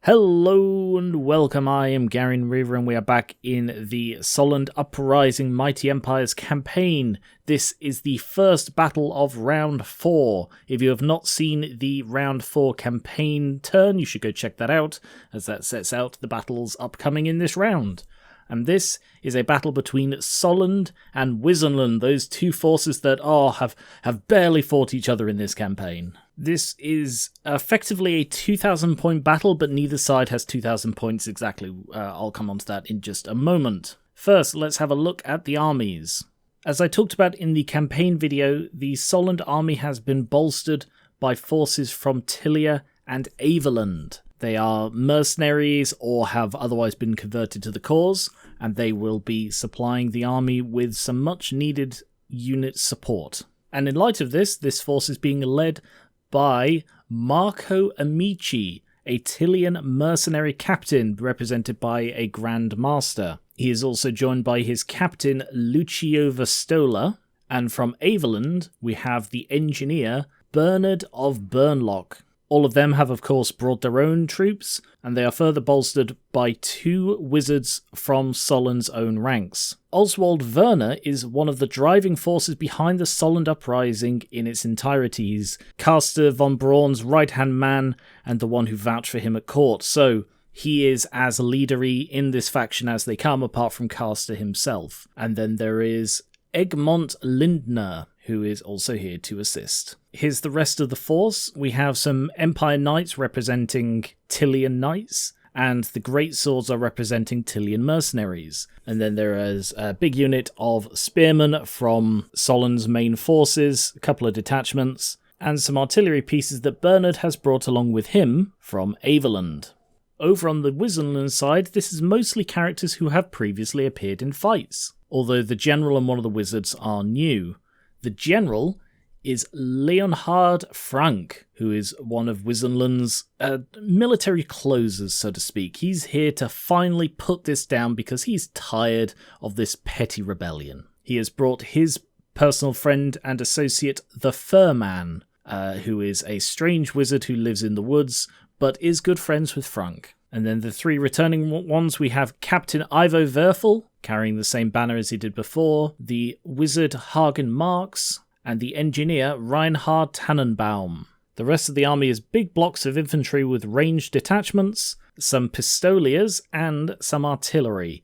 Hello and welcome, I am Garen Reaver and we are back in the Solland Uprising Mighty Empires campaign. This is the first battle of round 4. If you have not seen the round 4 campaign turn, you should go check that out, as that sets out the battles upcoming in this round. And this is a battle between Solland and Wissenland, those two forces that have barely fought each other in this campaign. This is effectively a 2,000 point battle, but neither side has 2,000 points exactly. I'll come on to that in just a moment. First, let's have a look at the armies. As I talked about in the campaign video, the Solland army has been bolstered by forces from Tilean and Wissenland. They are mercenaries or have otherwise been converted to the cause, and they will be supplying the army with some much needed unit support. And in light of this force is being led by Marco Amici, a Tilean mercenary captain represented by a Grand Master. He is also joined by his captain Lucio Vastola, and from Wissenland we have the engineer Bernard of Burnlock. All of them have of course brought their own troops, and they are further bolstered by 2 wizards from Solland's own ranks. Oswald Werner is one of the driving forces behind the Solland Uprising in its entirety. He's Kastor von Braun's right-hand man and the one who vouched for him at court, so he is as leadery in this faction as they come, apart from Kastor himself. And then there is Egmont Lindner, who is also here to assist. Here's the rest of the force. We have some Empire Knights representing Tilean Knights, and the Great Swords are representing Tilean Mercenaries. And then there is a big unit of spearmen from Solland's main forces, a couple of detachments, and some artillery pieces that Bernard has brought along with him from Wissenland. Over on the Wissenland side, this is mostly characters who have previously appeared in fights, although the general and one of the wizards are new. The general is Leonhard Frank, who is one of Wissenland's military closers, so to speak. He's here to finally put this down because he's tired of this petty rebellion. He has brought his personal friend and associate, the Furman, who is a strange wizard who lives in the woods, but is good friends with Frank. And then the 3 returning ones, we have Captain Ivo Werfel, carrying the same banner as he did before, the wizard Hagen Marx, and the engineer Reinhard Tannenbaum. The rest of the army is big blocks of infantry with ranged detachments, some pistoliers, and some artillery.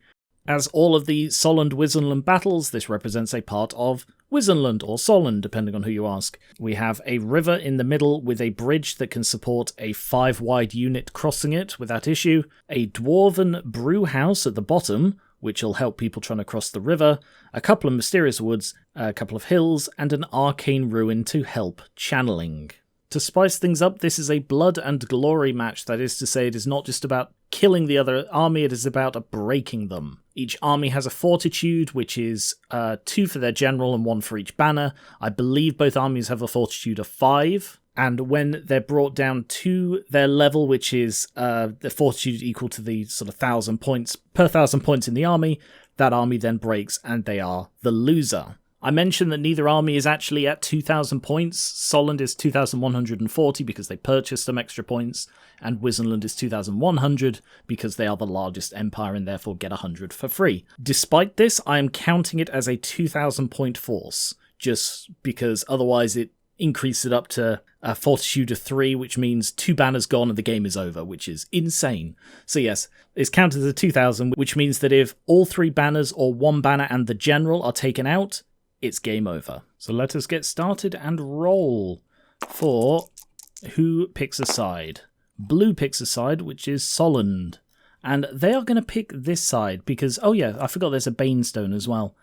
As all of the Solland-Wissenland battles, this represents a part of Wissenland, or Solland, depending on who you ask. We have a river in the middle with a bridge that can support a 5-wide unit crossing it without issue, a dwarven brew house at the bottom, which will help people trying to cross the river, a couple of mysterious woods, a couple of hills, and an arcane ruin to help channeling. To spice things up, this is a blood and glory match, that is to say it is not just about killing the other army, it is about breaking them. Each army has a fortitude, which is 2 for their general and 1 for each banner. I believe both armies have a fortitude of 5. And when they're brought down to their level, which is the fortitude equal to the sort of 1,000 points per 1,000 points in the army, that army then breaks and they are the loser. I mentioned that neither army is actually at 2,000 points. Solland is 2,140 because they purchased some extra points, and Wissenland is 2,100 because they are the largest empire and therefore get 100 for free. Despite this, I am counting it as a 2,000 point force, just because otherwise it increase it up to a fortitude of 3, which means 2 banners gone and the game is over, which is insane. So yes, it's counted as a 2,000, which means that if all 3 banners or 1 banner and the general are taken out, it's game over. So let us get started and roll for who picks a side. Blue picks a side, which is Solland. And they are going to pick this side because, oh yeah, I forgot there's a Banestone as well.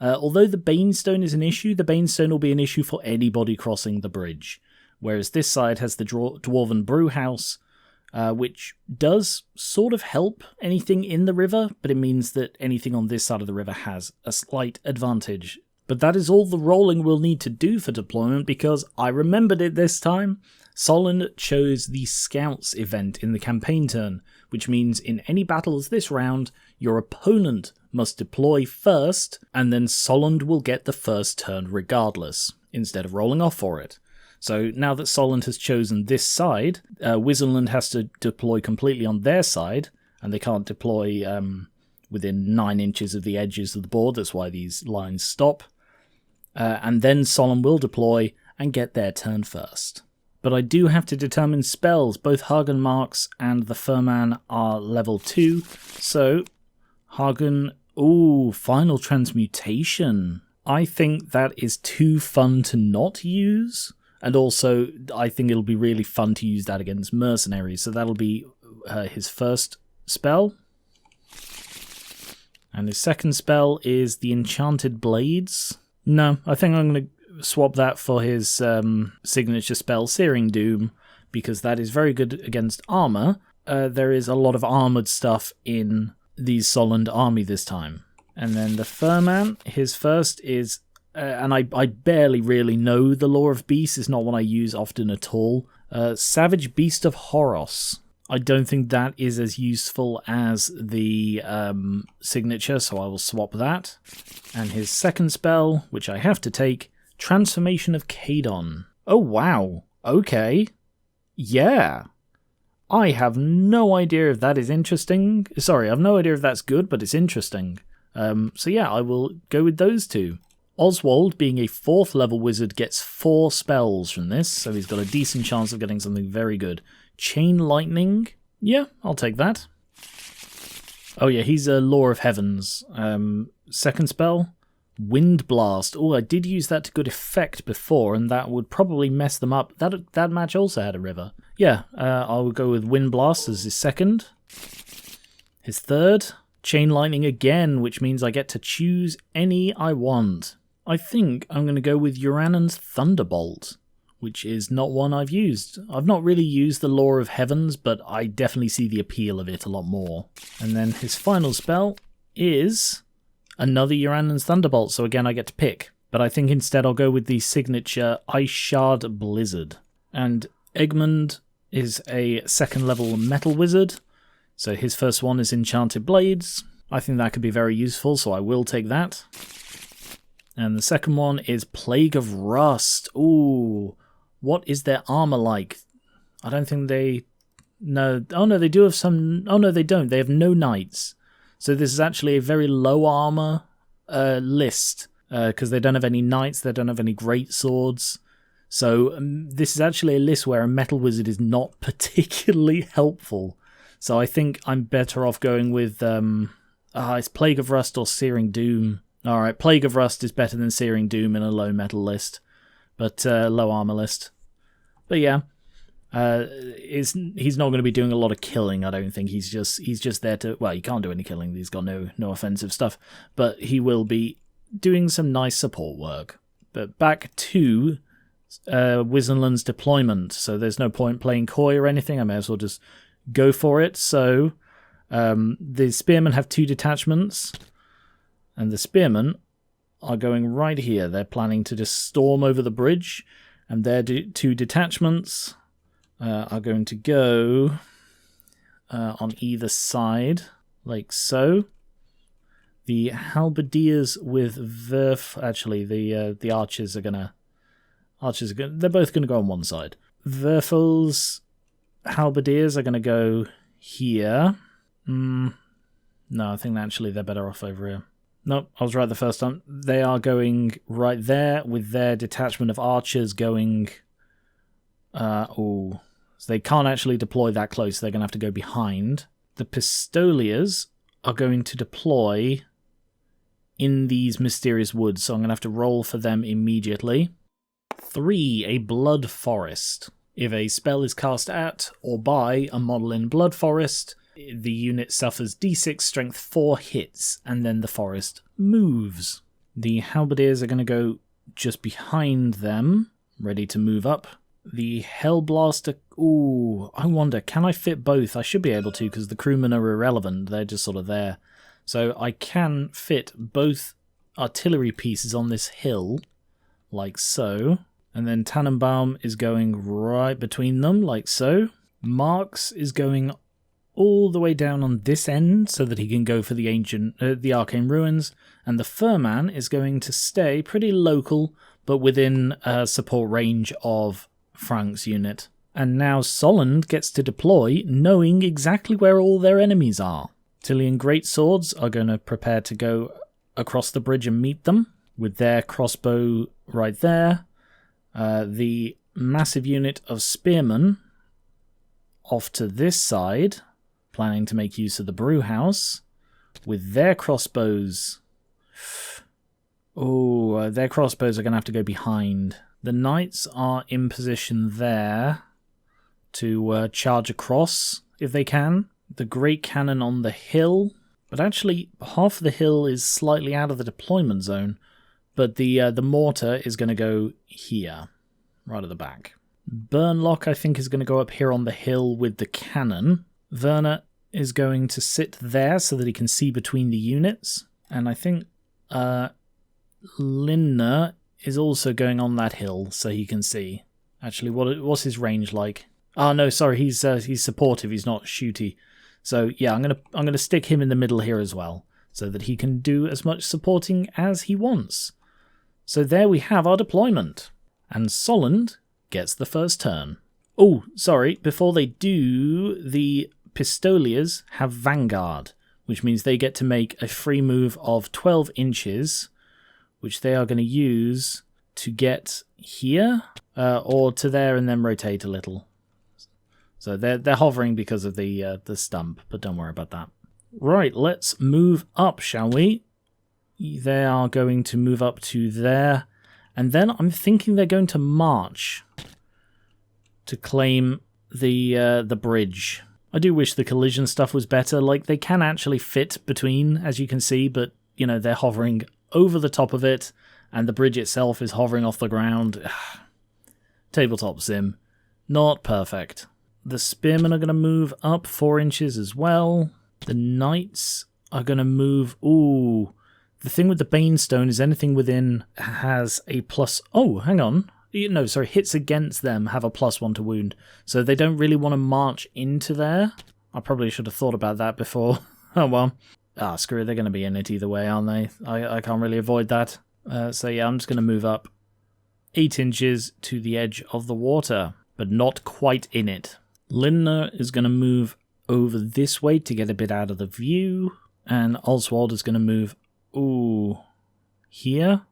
Although the Banestone is an issue, the Banestone will be an issue for anybody crossing the bridge. Whereas this side has the Dwarven Brewhouse, which does sort of help anything in the river, but it means that anything on this side of the river has a slight advantage. But that is all the rolling we'll need to do for deployment because I remembered it this time. Solland chose the Scouts event in the campaign turn, which means in any battles this round, your opponent must deploy first, and then Solland will get the first turn regardless, instead of rolling off for it. So now that Solland has chosen this side, Wissenland has to deploy completely on their side, and they can't deploy within 9 inches of the edges of the board. That's why these lines stop. And then Solland will deploy and get their turn first. But I do have to determine spells. Both Hagen Marks and the Furman are level 2. So, Hagen... Ooh, Final Transmutation. I think that is too fun to not use. And also, I think it'll be really fun to use that against Mercenaries. So that'll be his first spell. And his second spell is the Enchanted Blades. No, I think I'm going to swap that for his signature spell, Searing Doom, because that is very good against armor. There is a lot of armored stuff in the Solland army this time. And then the Furman, his first is, and I barely really know the Lore of Beasts, it's not one I use often at all. Savage Beast of Horos. I don't think that is as useful as the signature, so I will swap that. And his second spell, which I have to take, Transformation of Kadon. Oh wow, okay. Yeah. I have no idea if that is interesting. Sorry, I have no idea if that's good, but it's interesting. So yeah, I will go with those two. Oswald, being a 4th level wizard, gets 4 spells from this, so he's got a decent chance of getting something very good. Chain Lightning? Yeah, I'll take that. Oh yeah, he's a Lore of Heavens. Second spell, Wind Blast. Oh, I did use that to good effect before, and that would probably mess them up. That match also had a river. Yeah, I will go with Wind Blast as his second. His third, Chain Lightning again, which means I get to choose any I want. I think I'm going to go with Uranan's Thunderbolt, which is not one I've used. I've not really used the Lore of Heavens, but I definitely see the appeal of it a lot more. And then his final spell is another Uranan's Thunderbolt, so again I get to pick. But I think instead I'll go with the signature Ice Shard Blizzard. And Egmont is a 2nd level metal wizard, so his first one is Enchanted Blades. I think that could be very useful, so I will take that. And the second one is Plague of Rust. Ooh, what is their armor like? I don't think they... No, oh no, they do have some... Oh no, they don't. They have no knights. So this is actually a very low armor list, because they don't have any knights, they don't have any great swords. So this is actually a list where a metal wizard is not particularly helpful. So I think I'm better off going with it's Plague of Rust or Searing Doom. Alright, Plague of Rust is better than Searing Doom in a low metal list, but low armor list. But yeah, he's not going to be doing a lot of killing, I don't think. He's just there to... Well, he can't do any killing, he's got no offensive stuff, but he will be doing some nice support work. But back to Wissenland's deployment, so there's no point playing coy or anything, I may as well just go for it. So the spearmen have 2 detachments, and the spearmen are going right here. They're planning to just storm over the bridge, and their 2 detachments are going to go on either side, like so. The halberdiers with Verf... Actually, the archers are gonna... They're both gonna go on one side. Verfel's halberdiers are gonna go here. No, I think actually they're better off over here. Nope, I was right the first time. They are going right there with their detachment of archers going... So they can't actually deploy that close. They're going to have to go behind. The pistoliers are going to deploy in these mysterious woods, so I'm going to have to roll for them immediately. 3, a Blood Forest. If a spell is cast at or by a model in Blood Forest, the unit suffers d6 strength 4 hits, and then the forest moves. The halberdiers are going to go just behind them, ready to move up. The Hellblaster... Ooh, I wonder, can I fit both? I should be able to, because the crewmen are irrelevant. They're just sort of there. So I can fit both artillery pieces on this hill, like so. And then Tannenbaum is going right between them, like so. Marx is going all the way down on this end, so that he can go for the Arcane Ruins. And the Furman is going to stay pretty local, but within support range of Frank's unit. And now Solland gets to deploy knowing exactly where all their enemies are. Tilean greatswords are going to prepare to go across the bridge and meet them with their crossbow right there. The massive unit of spearmen off to this side, planning to make use of the brew house with their crossbows. Oh, their crossbows are going to have to go behind. The knights are in position there to charge across if they can. The great cannon on the hill, but actually half of the hill is slightly out of the deployment zone, but the mortar is going to go here, right at the back. Burnlock, I think, is going to go up here on the hill with the cannon. Werner is going to sit there so that he can see between the units, and I think Lindner is also going on that hill so he can see. Actually, what's his range like? Oh no, sorry, he's supportive. He's not shooty. So yeah, I'm gonna stick him in the middle here as well, so that he can do as much supporting as he wants. So there we have our deployment, and Solland gets the first turn. Oh, sorry, before they do, the Pistoliers have Vanguard, which means they get to make a free move of 12 inches, which they are going to use to get here, or to there and then rotate a little. So they're hovering because of the stump, but don't worry about that. Right, let's move up, shall we? They are going to move up to there, and then I'm thinking they're going to march to claim the bridge. I do wish the collision stuff was better. Like, they can actually fit between, as you can see, but, you know, they're hovering over the top of it, and the bridge itself is hovering off the ground. Tabletop sim. Not perfect. The spearmen are going to move up 4 inches as well. The knights are going to move... Ooh. The thing with the Banestone is anything within has a plus... Oh, hang on. No, sorry. Hits against them have a +1 to wound. So they don't really want to march into there. I probably should have thought about that before. Oh, well. Ah, screw it. They're going to be in it either way, aren't they? I can't really avoid that. So yeah, I'm just going to move up 8 inches to the edge of the water, but not quite in it. Lindner is going to move over this way to get a bit out of the view, and Oswald is going to move, here?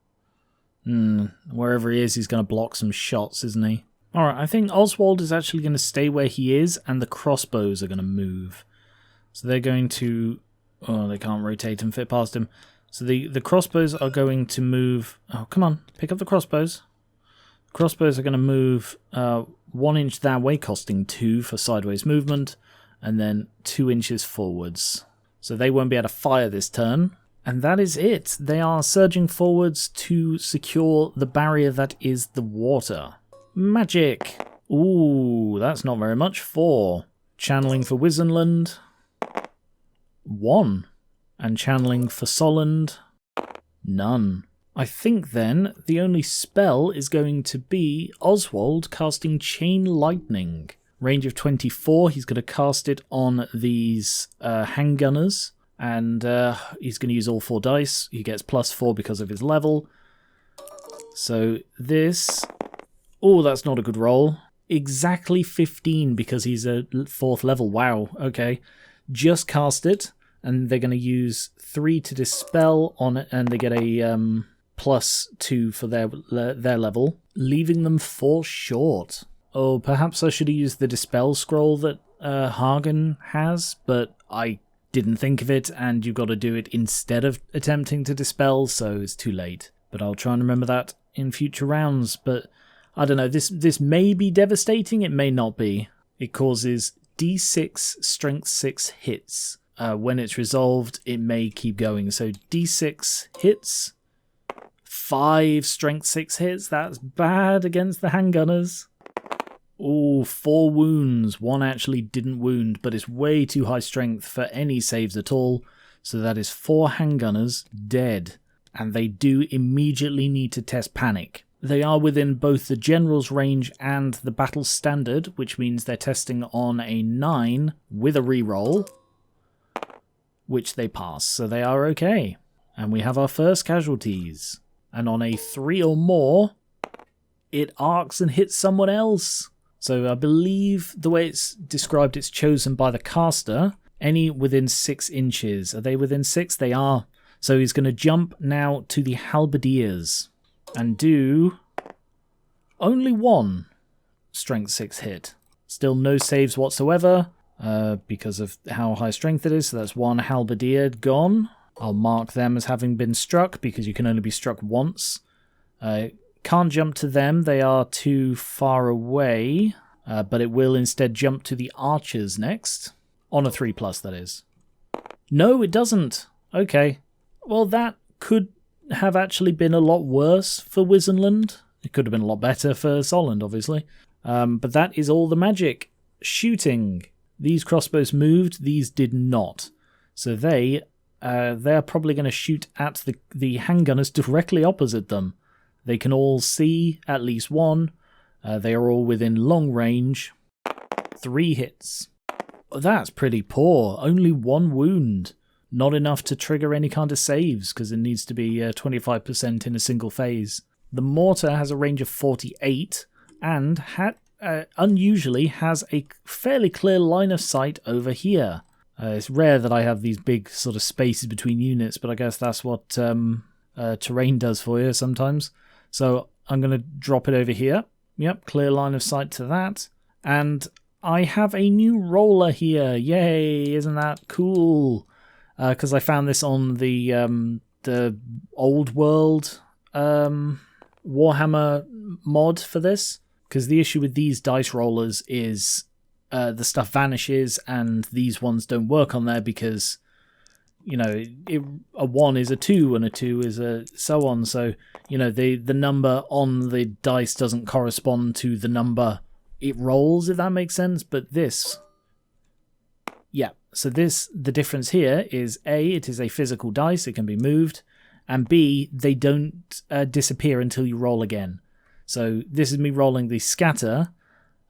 Wherever he is, he's going to block some shots, isn't he? Alright, I think Oswald is actually going to stay where he is, and the crossbows are going to move. So they're going to... Oh, they can't rotate and fit past him. So the crossbows are going to move... Oh, come on, pick up the crossbows. Crossbows are going to move 1 inch that way, costing 2 for sideways movement, and then 2 inches forwards. So they won't be able to fire this turn. And that is it. They are surging forwards to secure the barrier that is the water. Magic! Ooh, that's not very much. 4. Channeling for Wissenland. 1. And channeling for Solland. None. I think then the only spell is going to be Oswald casting Chain Lightning. Range of 24, he's going to cast it on these handgunners, and he's going to use all 4 dice. He gets +4 because of his level. So this... Oh, that's not a good roll. Exactly 15 because he's a 4th level. Wow, okay. Just cast it, and they're going to use 3 to dispel on it, and they get a... +2 for their level, leaving them 4 short. Oh, perhaps I should have used the Dispel scroll that Hagen has, but I didn't think of it, and you've got to do it instead of attempting to Dispel, so it's too late. But I'll try and remember that in future rounds, but I don't know, this may be devastating, it may not be. It causes D6 Strength 6 hits. When it's resolved, it may keep going, so D6 hits... 5 Strength 6 hits, that's bad against the handgunners. Ooh, 4 wounds. 1 actually didn't wound, but it's way too high strength for any saves at all. So that is 4 handgunners dead. And they do immediately need to test panic. They are within both the general's range and the battle standard, which means they're testing on a 9 with a reroll, which they pass, so they are okay. And we have our first casualties. And on a 3 or more, it arcs and hits someone else. So I believe the way it's described, it's chosen by the caster. Any within 6 inches. Are they within 6? They are. So he's going to jump now to the halberdiers and do only 1 strength 6 hit. Still no saves whatsoever because of how high strength it is. So that's 1 halberdier gone. I'll mark them as having been struck because you can only be struck once. Can't jump to them. They are too far away. But it will instead jump to the archers next. On a 3+, that is. No, it doesn't. Okay. Well, that could have actually been a lot worse for Wissenland. It could have been a lot better for Solland, obviously. But that is all the magic. Shooting. These crossbows moved, these did not. So they're probably going to shoot at the handgunners directly opposite them. They can all see at least 1. They are all within long range. 3 hits. That's pretty poor. Only 1 wound. Not enough to trigger any kind of saves, because it needs to be 25% in a single phase. The mortar has a range of 48, and unusually has a fairly clear line of sight over here. It's rare that I have these big sort of spaces between units, but I guess that's what terrain does for you sometimes. So I'm going to drop it over here. Yep, clear line of sight to that. And I have a new roller here. Yay, isn't that cool? Because I found this on the old world Warhammer mod for this. Because the issue with these dice rollers is the stuff vanishes and these ones don't work on there because, you know, a 1 is a 2 and a 2 is a so on. So, you know, the number on the dice doesn't correspond to the number it rolls, if that makes sense. But this, yeah. So the difference here is A, it is a physical dice, it can be moved, and B, they don't disappear until you roll again. So this is me rolling the scatter,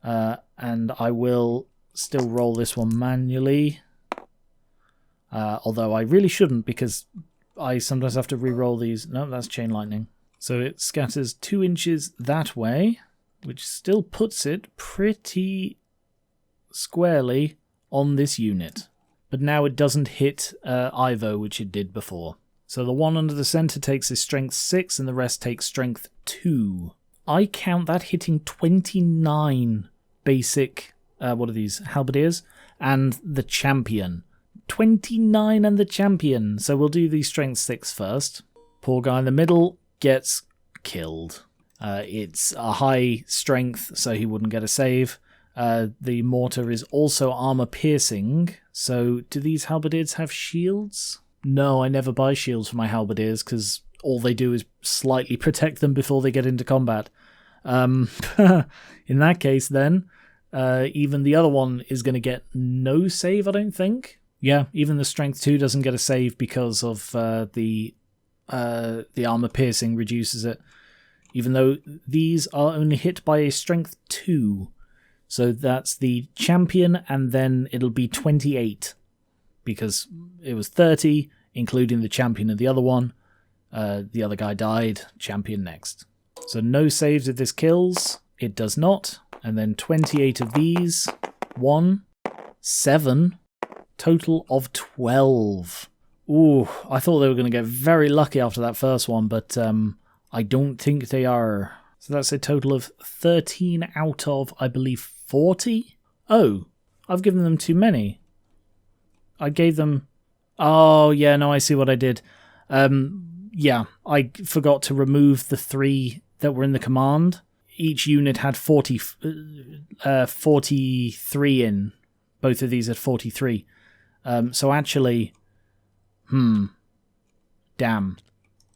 and I will still roll this one manually, although I really shouldn't because I sometimes have to re-roll these. No, that's chain lightning. So it scatters 2 inches that way, which still puts it pretty squarely on this unit. But now it doesn't hit Ivo, which it did before. So the one under the center takes a strength 6 and the rest takes strength 2. I count that hitting 29 basic, what are these, halberdiers, and the champion. 29 and the champion. So we'll do the strength 6 first. Poor guy in the middle gets killed. It's a high strength, so he wouldn't get a save. The mortar is also armor piercing. So do these halberdiers have shields? No, I never buy shields for my halberdiers because all they do is slightly protect them before they get into combat. In that case, then, even the other one is going to get no save, I don't think. Yeah, even the strength 2 doesn't get a save because of the armor piercing reduces it. Even though these are only hit by a strength 2. So that's the champion, and then it'll be 28. Because it was 30, including the champion of the other one. The other guy died, champion next. So no saves if this kills. It does not. And then 28 of these. 1, 7. Total of 12. Ooh, I thought they were going to get very lucky after that first one, but I don't think they are. So that's a total of 13 out of, I believe, 40? Oh, I've given them too many. I gave them... Oh, yeah, no, I see what I did. Yeah, I forgot to remove the 3 that were in the command. Each unit had 43 in. Both of these had 43. So actually... Damn.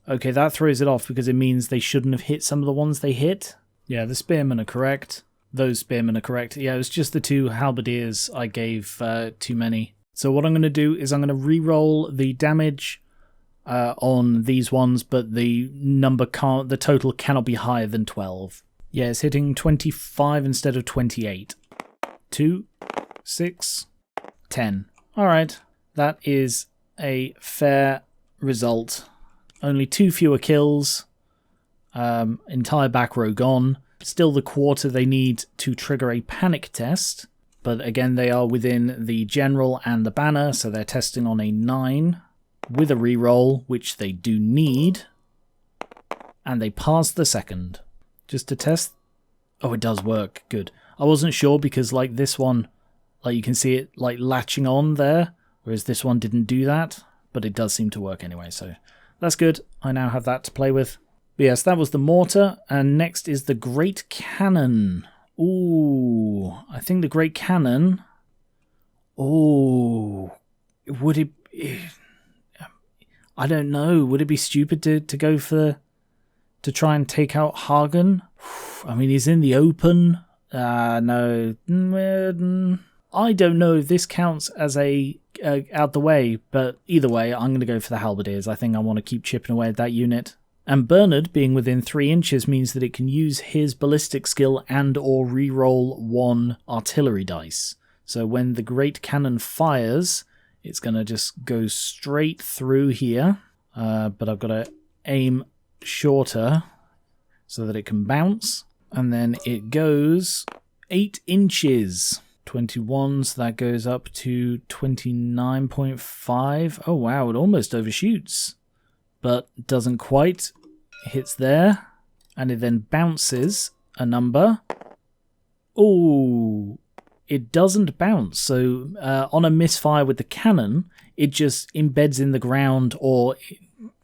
Okay, that throws it off because it means they shouldn't have hit some of the ones they hit. Yeah, the spearmen are correct. Those spearmen are correct. Yeah, it was just the 2 halberdiers I gave too many. So what I'm going to do is I'm going to re-roll the damage on these ones, but the total cannot be higher than 12. Yeah, it's hitting 25 instead of 28. 2, 6, 10. Alright, that is a fair result. Only 2 fewer kills. Entire back row gone. Still the quarter they need to trigger a panic test. But again, they are within the general and the banner, so they're testing on a 9 with a reroll, which they do need. And they pass the second. Just to test. Oh, it does work. Good. I wasn't sure because like this one, like you can see it like latching on there, whereas this one didn't do that. But it does seem to work anyway, so that's good. I now have that to play with. But yes, that was the mortar, and next is the Great Cannon. Ooh, I think the Great Cannon... Oh, would it... I don't know. Would it be stupid to go for... to try and take out Hagen? I mean, he's in the open. No. I don't know if this counts as a... out the way, but either way, I'm going to go for the Halberdiers. I think I want to keep chipping away at that unit. And Bernard being within 3 inches means that it can use his ballistic skill and or reroll 1 artillery dice. So when the Great Cannon fires, it's going to just go straight through here. But I've got to aim shorter so that it can bounce. And then it goes 8 inches. 21, so that goes up to 29.5. Oh wow, it almost overshoots. But doesn't quite. Hits there. And it then bounces a number. Oh, it doesn't bounce. So on a misfire with the cannon, it just embeds in the ground or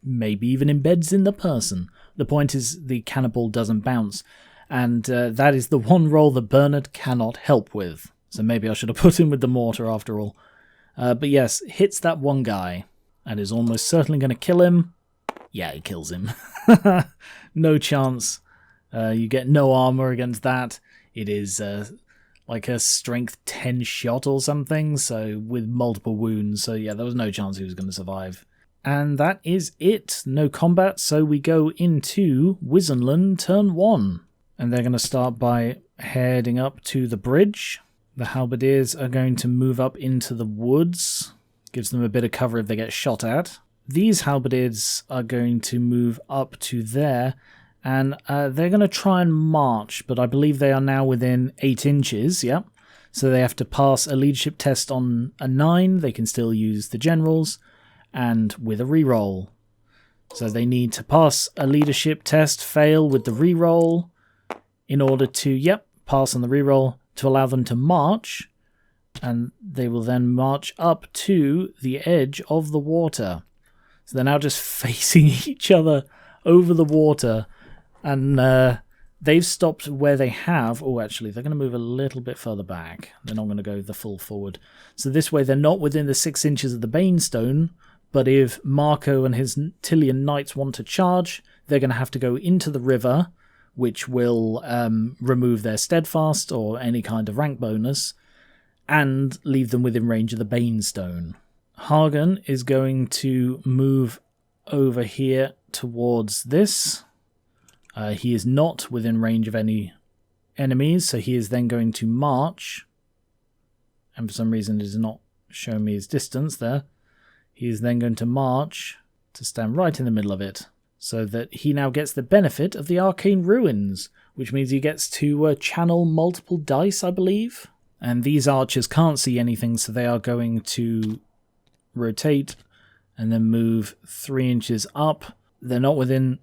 maybe even embeds in the person. The point is the cannonball doesn't bounce. And that is the one roll that Bernard cannot help with. So maybe I should have put him with the mortar after all. But yes, hits that one guy and is almost certainly going to kill him. Yeah, he kills him. No chance. You get no armor against that. It is like a strength 10 shot or something, so with multiple wounds. So yeah, there was no chance he was going to survive. And that is it. No combat, so we go into Wissenland turn 1. And they're going to start by heading up to the bridge. The Halberdiers are going to move up into the woods. Gives them a bit of cover if they get shot at. These Halberdiers are going to move up to there. And they're going to try and march, but I believe they are now within 8 inches, yep. So they have to pass a leadership test on a 9. They can still use the generals. And with a reroll. So they need to pass a leadership test, fail with the reroll, in order to, yep, pass on the reroll to allow them to march, and they will then march up to the edge of the water. So they're now just facing each other over the water, and they've stopped where they have. Oh, actually, they're going to move a little bit further back. They're not going to go the full forward. So this way, they're not within the 6 inches of the Banestone, but if Marco and his Tilean knights want to charge, they're going to have to go into the river, which will remove their steadfast or any kind of rank bonus, and leave them within range of the Banestone. Hagen is going to move over here towards this. He is not within range of any enemies, so he is then going to march. And for some reason it is not showing me his distance there. He is then going to march to stand right in the middle of it, so that he now gets the benefit of the Arcane Ruins, which means he gets to channel multiple dice, I believe. And these archers can't see anything, so they are going to rotate and then move 3 inches up. They're not within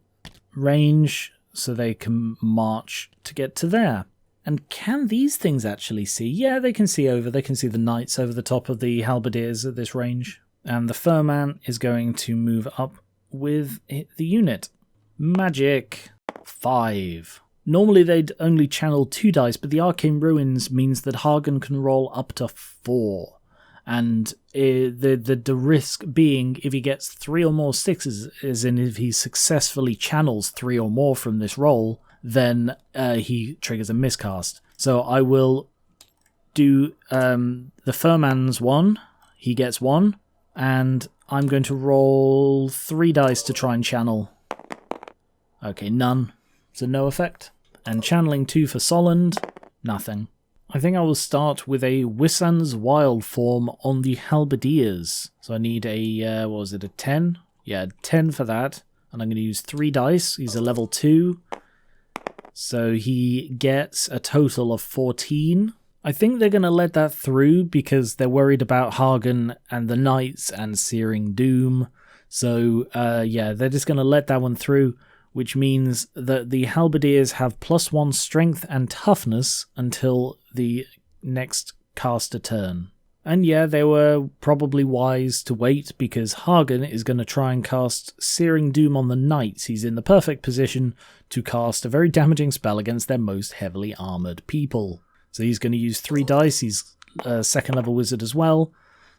range, so they can march to get to there. And can these things actually see? Yeah, they can see over. They can see the knights over the top of the Halberdiers at this range. And the Furman is going to move up with the unit. Magic. 5. Normally they'd only channel 2 dice, but the Arcane Ruins means that Hagen can roll up to 4. And the risk being if he gets 3 or more 6s, as in if he successfully channels 3 or more from this roll, then he triggers a miscast. So I will do the Furman's 1. He gets 1. And I'm going to roll 3 dice to try and channel. Okay, none. So no effect. And channeling 2 for Solland, nothing. I think I will start with a Wissan's Wild form on the Halberdiers. So I need a, what was it, a 10? Yeah, 10 for that. And I'm going to use 3 dice. He's a level 2. So he gets a total of 14. I think they're going to let that through because they're worried about Hagen and the Knights and Searing Doom. So, yeah, they're just going to let that one through, which means that the Halberdiers have +1 strength and toughness until the next Kastor turn. And yeah, they were probably wise to wait because Hagen is going to try and cast Searing Doom on the Knights. He's in the perfect position to cast a very damaging spell against their most heavily armoured people. So he's going to use 3 dice. He's a second level wizard as well.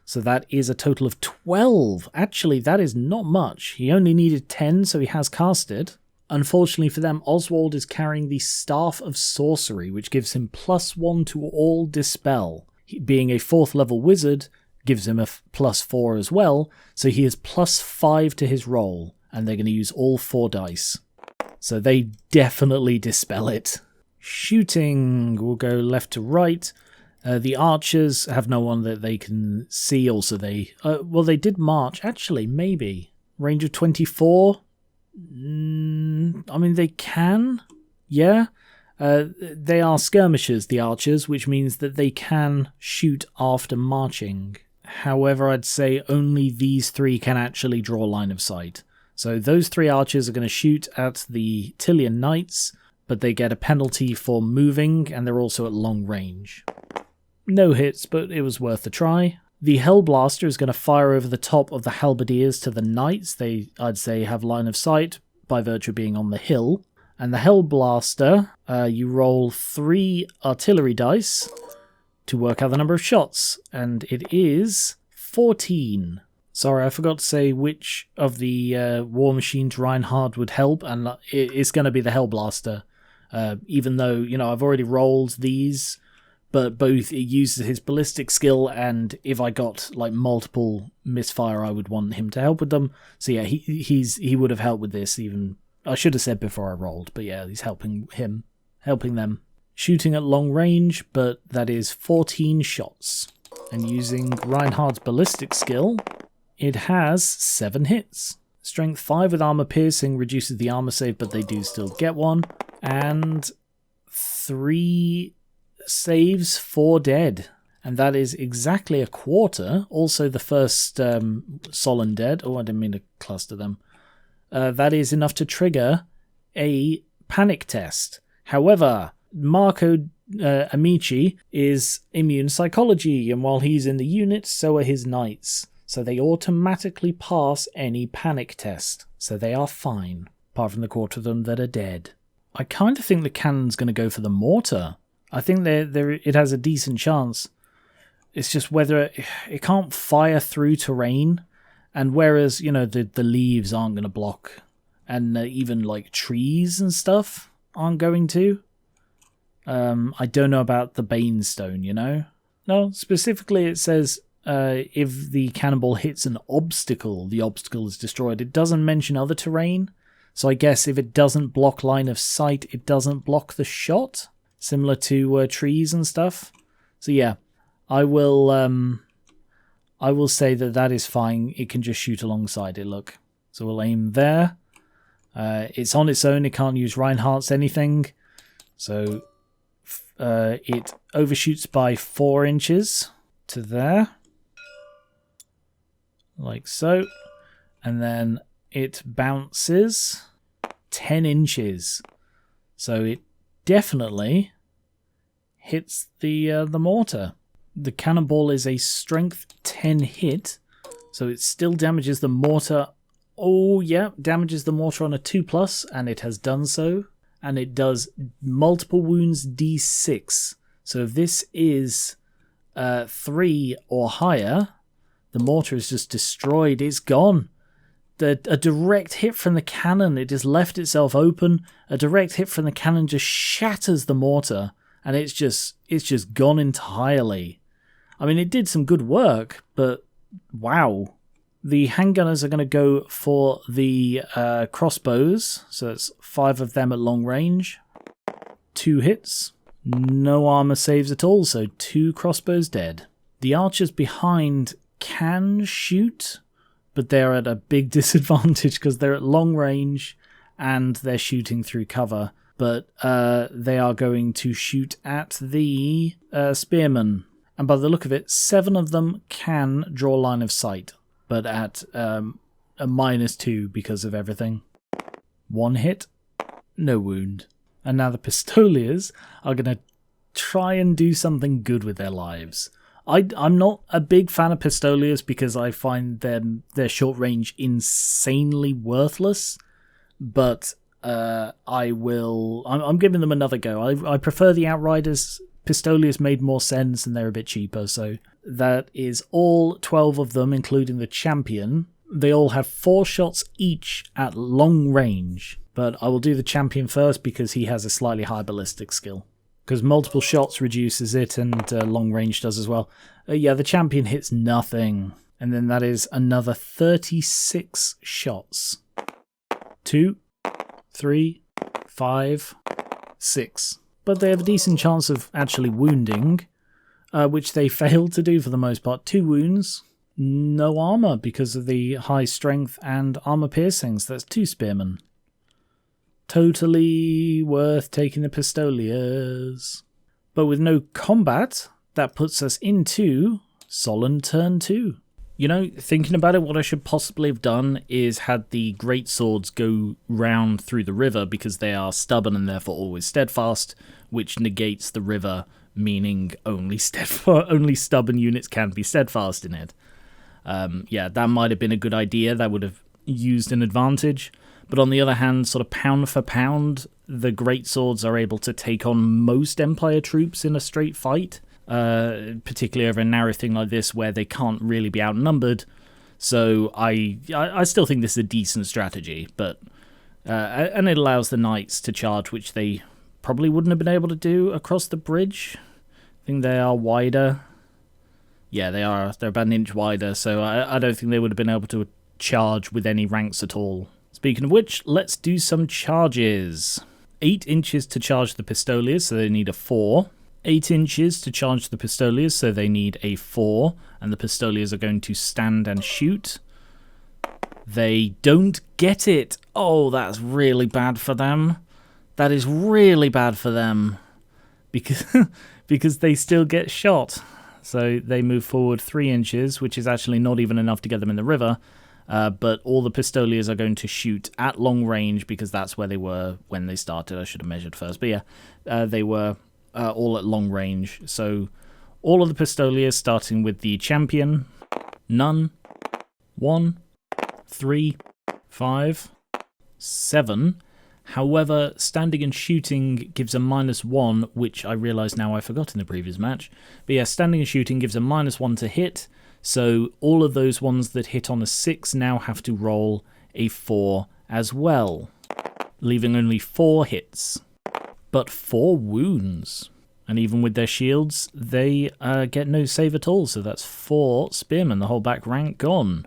So that is a total of 12. Actually, that is not much. He only needed 10, so he has casted. Unfortunately for them, Oswald is carrying the Staff of Sorcery, which gives him +1 to all Dispel. Being a 4th level wizard gives him a +4 as well, so he is +5 to his roll, and they're going to use all 4 dice. So they definitely dispel it. Shooting will go left to right. The archers have no one that they can see. Also, they did march. Actually, maybe range of 24. I mean, they can. Yeah. They are skirmishers, the archers, which means that they can shoot after marching. However, I'd say only these 3 can actually draw line of sight. So those 3 archers are going to shoot at the Tilean Knights, but they get a penalty for moving, and they're also at long range. No hits, but it was worth a try. The Hellblaster is going to fire over the top of the Halberdiers to the Knights. They, I'd say, have line of sight by virtue of being on the hill. And the Hellblaster, you roll 3 artillery dice to work out the number of shots, and it is 14. Sorry, I forgot to say which of the War Machines Reinhard would help, and it's going to be the Hellblaster. Even though, you know, I've already rolled these, but both it uses his ballistic skill, and if I got like multiple misfire, I would want him to help with them. So yeah, he would have helped with this. Even I should have said before I rolled, but yeah, he's helping them. Shooting at long range, but that is 14 shots. And using Reinhardt's ballistic skill, it has 7 hits. Strength 5 with armor piercing reduces the armor save, but they do still get one. And 3 saves, 4 dead. And that is exactly a quarter. Also the first Solland dead. Oh, I didn't mean to cluster them. That is enough to trigger a panic test. However, Marco Amici is immune psychology, and while he's in the unit, so are his knights. So they automatically pass any panic test. So they are fine, apart from the quarter of them that are dead. I kind of think the cannon's going to go for the mortar. I think it has a decent chance. It's just whether it can't fire through terrain, and whereas, you know, the leaves aren't going to block, and even like trees and stuff aren't going to. I don't know about the Banestone, you know? No, specifically it says if the cannonball hits an obstacle, the obstacle is destroyed. It doesn't mention other terrain, so I guess if it doesn't block line of sight, it doesn't block the shot, similar to trees and stuff. So yeah, I will say that is fine. It can just shoot alongside it, look. So we'll aim there. It's on its own, it can't use Reinhardt's anything. So it overshoots by 4 inches to there. Like so. And then it bounces 10 inches. So it definitely hits the mortar. The cannonball is a strength 10 hit, so it still damages the mortar. Oh yeah, damages the mortar on a 2+, and it has done so. And it does multiple wounds d6. So if this is 3 or higher, the mortar is just destroyed. It's gone. A direct hit from the cannon, it just left itself open. A direct hit from the cannon just shatters the mortar, and it's just gone entirely. I mean, it did some good work, but wow. The handgunners are going to go for the crossbows, so it's 5 of them at long range. 2 hits, no armor saves at all, so 2 crossbows dead. The archers behind can shoot, but they're at a big disadvantage because they're at long range and they're shooting through cover. but they are going to shoot at the spearmen. And by the look of it, 7 of them can draw line of sight, but at a -2 because of everything. 1 hit, no wound. And now the pistoliers are going to try and do something good with their lives. I'm not a big fan of pistoliers because I find their short range insanely worthless, but I'm giving them another go. I prefer the Outriders. Pistoliers made more sense and they're a bit cheaper, so that is all 12 of them, including the champion. They all have 4 shots each at long range, but I will do the champion first because he has a slightly higher ballistic skill. Because multiple shots reduces it, and long range does as well. Yeah, the champion hits nothing. And then that is another 36 shots. 2, 3, 5, 6. But they have a decent chance of actually wounding, which they failed to do for the most part. 2 wounds, no armor because of the high strength and armor piercings. That's 2 spearmen. Totally worth taking the pistoliers. But with no combat, that puts us into Solland Turn 2. You know, thinking about it, what I should possibly have done is had the great swords go round through the river because they are stubborn and therefore always steadfast, which negates the river, meaning only stubborn units can be steadfast in it. Yeah, that might have been a good idea. That would have used an advantage. But on the other hand, sort of pound for pound, the great swords are able to take on most Empire troops in a straight fight, particularly over a narrow thing like this where they can't really be outnumbered. So I still think this is a decent strategy, but and it allows the knights to charge, which they probably wouldn't have been able to do across the bridge. I think they are wider. Yeah, they are. They're about an inch wider, so I don't think they would have been able to charge with any ranks at all. Speaking of which, let's do some charges. 8 inches to charge the pistoliers, so they need a 4. 8 inches to charge the pistoliers, so they need a 4. And the pistoliers are going to stand and shoot. They don't get it. Oh, that's really bad for them. That is really bad for them. Because they still get shot. So they move forward 3 inches, which is actually not even enough to get them in the river. But all the pistoliers are going to shoot at long range because that's where they were when they started. I should have measured first. But yeah, they were all at long range. So all of the pistoliers, starting with the champion. None. 1, 3, 5, 7. However, standing and shooting gives a -1, which I realise now I forgot in the previous match. But yeah, standing and shooting gives a -1 to hit. So all of those ones that hit on a 6 now have to roll a 4 as well, leaving only 4 hits, but 4 wounds. And even with their shields, they get no save at all, so that's 4 spearmen, the whole back rank gone,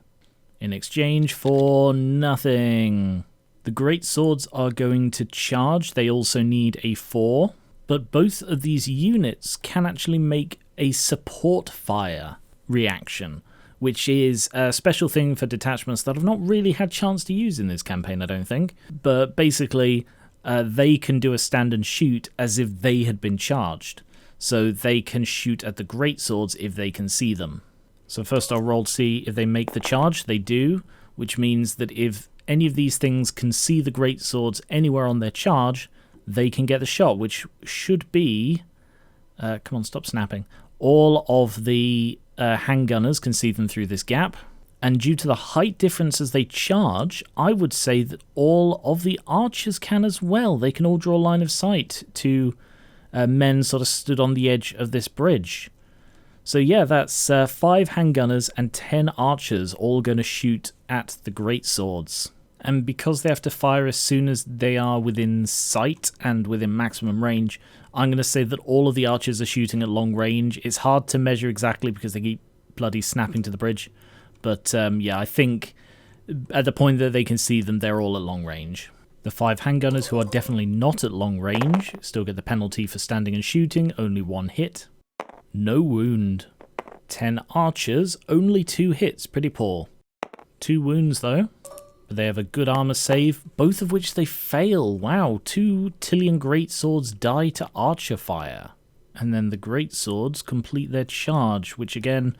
in exchange for nothing. The great swords are going to charge. They also need a 4, but both of these units can actually make a support fire reaction, which is a special thing for detachments that I've not really had chance to use in this campaign, I don't think. But basically, they can do a stand and shoot as if they had been charged. So they can shoot at the great swords if they can see them. So first I'll roll to see if they make the charge. They do, which means that if any of these things can see the great swords anywhere on their charge, they can get the shot, which should be... come on, stop snapping. All of the handgunners can see them through this gap, and due to the height difference as they charge, I would say that all of the archers can as well. They can all draw line of sight to men sort of stood on the edge of this bridge. So yeah, that's 5 handgunners and 10 archers all going to shoot at the great swords. And because they have to fire as soon as they are within sight and within maximum range, I'm going to say that all of the archers are shooting at long range. It's hard to measure exactly because they keep bloody snapping to the bridge. But yeah, I think at the point that they can see them, they're all at long range. The 5 handgunners who are definitely not at long range still get the penalty for standing and shooting, only 1 hit. No wound. 10 archers, only 2 hits, pretty poor. 2 wounds though. But they have a good armor save, both of which they fail. Wow, 2 Tilean greatswords die to archer fire. And then the greatswords complete their charge, which again...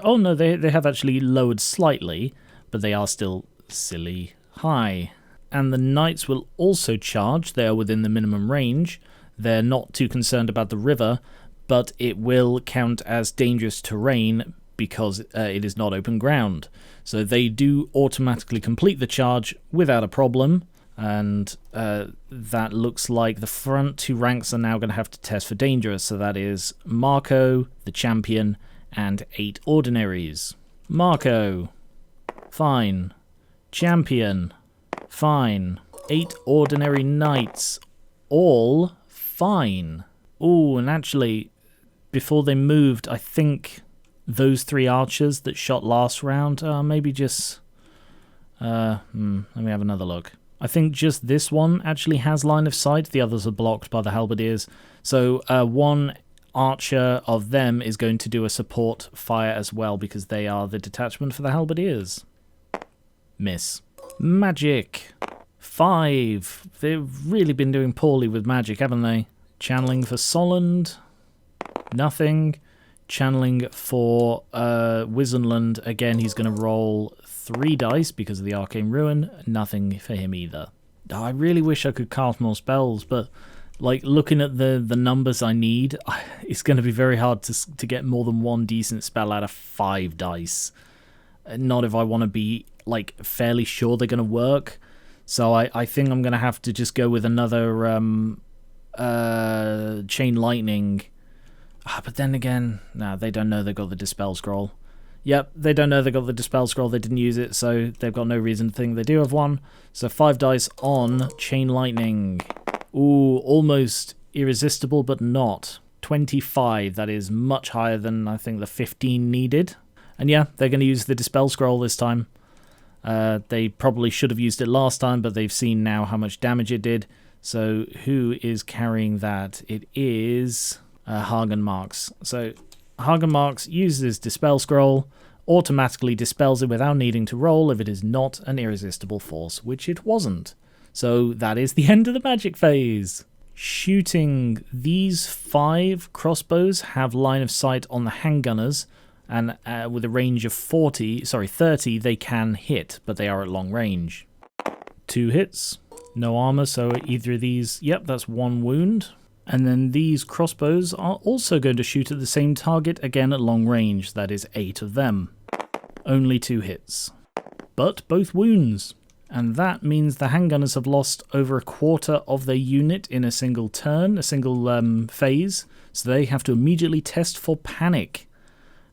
Oh no, they have actually lowered slightly, but they are still silly high. And the knights will also charge. They are within the minimum range. They're not too concerned about the river, but it will count as dangerous terrain because it is not open ground. So they do automatically complete the charge without a problem. And that looks like the front 2 ranks are now going to have to test for dangerous. So that is Marco, the champion, and 8 ordinaries. Marco, fine. Champion, fine. 8 ordinary knights, all fine. Oh, and actually, before they moved, I think those 3 archers that shot last round, maybe just... let me have another look. I think just this one actually has line of sight. The others are blocked by the halberdiers. So 1 archer of them is going to do a support fire as well because they are the detachment for the halberdiers. Miss. Magic. 5. They've really been doing poorly with magic, haven't they? Channeling for Solland. Nothing. Channeling for Wissenland. Again, he's going to roll 3 dice because of the Arcane Ruin. Nothing for him either. Oh, I really wish I could cast more spells, but like looking at the numbers I need, it's going to be very hard to get more than 1 decent spell out of 5 dice. Not if I want to be like fairly sure they're going to work. So I think I'm going to have to just go with another Chain Lightning. But then again, no, they don't know they've got the Dispel Scroll. Yep, they don't know they got the Dispel Scroll, they didn't use it, so they've got no reason to think they do have one. So 5 dice on Chain Lightning. Ooh, almost irresistible, but not. 25, that is much higher than I think the 15 needed. And yeah, they're going to use the Dispel Scroll this time. They probably should have used it last time, but they've seen now how much damage it did. So who is carrying that? It is Hagen Marks. So Hagen Marks uses Dispel Scroll, automatically dispels it without needing to roll if it is not an irresistible force, which it wasn't. So that is the end of the magic phase. Shooting, these 5 crossbows have line of sight on the handgunners, and with a range of 30, they can hit, but they are at long range. 2 hits, no armor, so either of these, yep, that's 1 wound. And then these crossbows are also going to shoot at the same target, again at long range, that is 8 of them. Only 2 hits, but both wounds. And that means the handgunners have lost over a quarter of their unit in a single turn, a single phase, so they have to immediately test for panic.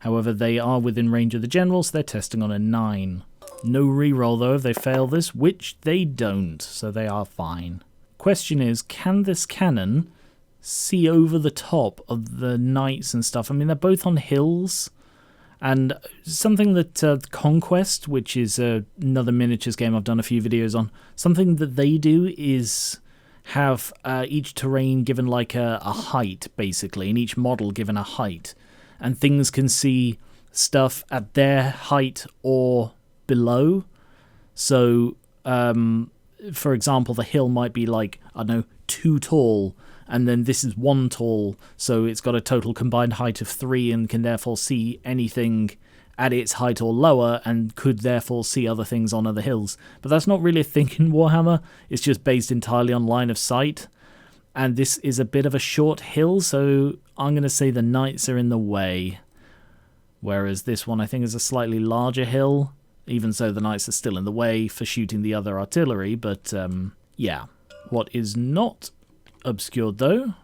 However, they are within range of the general, so they're testing on a 9. No reroll though if they fail this, which they don't, so they are fine. Question is, can this cannon see over the top of the knights and stuff? I mean, they're both on hills, and something that Conquest, which is another miniatures game I've done a few videos on, something that they do is have each terrain given like a height, basically, and each model given a height. And things can see stuff at their height or below. So, for example, the hill might be like, I don't know, 2 tall, and then this is 1 tall, so it's got a total combined height of 3 and can therefore see anything at its height or lower, and could therefore see other things on other hills. But that's not really a thing in Warhammer, it's just based entirely on line of sight. And this is a bit of a short hill, so I'm going to say the knights are in the way. Whereas this one I think is a slightly larger hill, even so the knights are still in the way for shooting the other artillery, but yeah. What is not obscured though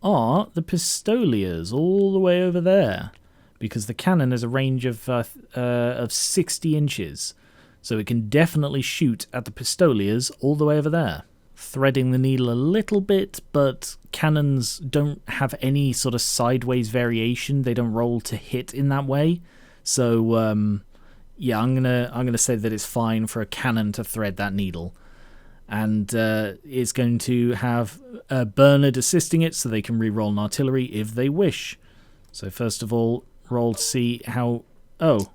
are the pistoliers all the way over there, because the cannon has a range of 60 inches, so it can definitely shoot at the pistoliers all the way over there. Threading the needle a little bit, but cannons don't have any sort of sideways variation. They don't roll to hit in that way. So yeah, I'm gonna say that it's fine for a cannon to thread that needle, and it's going to have Bernard assisting it, so they can re-roll an artillery if they wish. So first of all, roll to see how. Oh,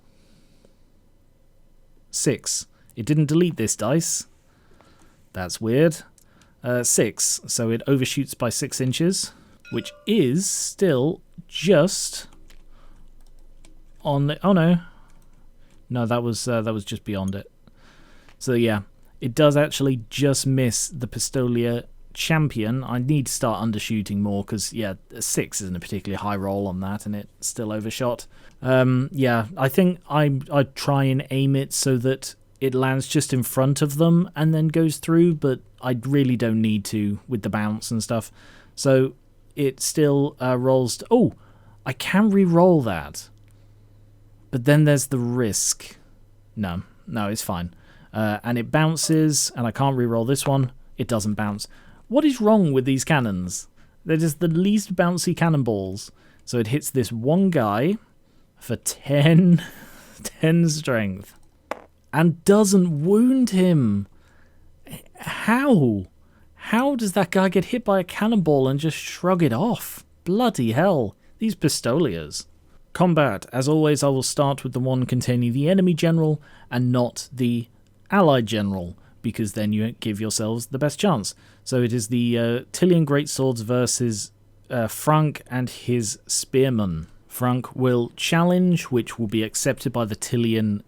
6. It didn't delete this dice. That's weird. 6, so it overshoots by 6 inches, which is still just on the... Oh no. No, that was just beyond it. So yeah, it does actually just miss the Pistolia champion. I need to start undershooting more because, yeah, 6 isn't a particularly high roll on that, and it still overshot. Yeah, I think I'd try and aim it so that it lands just in front of them and then goes through, but I really don't need to with the bounce and stuff. So it still rolls... Oh, I can re-roll that. But then there's the risk. No, it's fine. And it bounces, and I can't re-roll this one. It doesn't bounce. What is wrong with these cannons? They're just the least bouncy cannonballs. So it hits this one guy for 10 strength. And doesn't wound him. How? How does that guy get hit by a cannonball and just shrug it off? Bloody hell. These pistoliers. Combat. As always, I will start with the one containing the enemy general and not the allied general, because then you give yourselves the best chance. So it is the Tilean Greatswords versus Frank and his Spearman. Frank will challenge, which will be accepted by the Tilean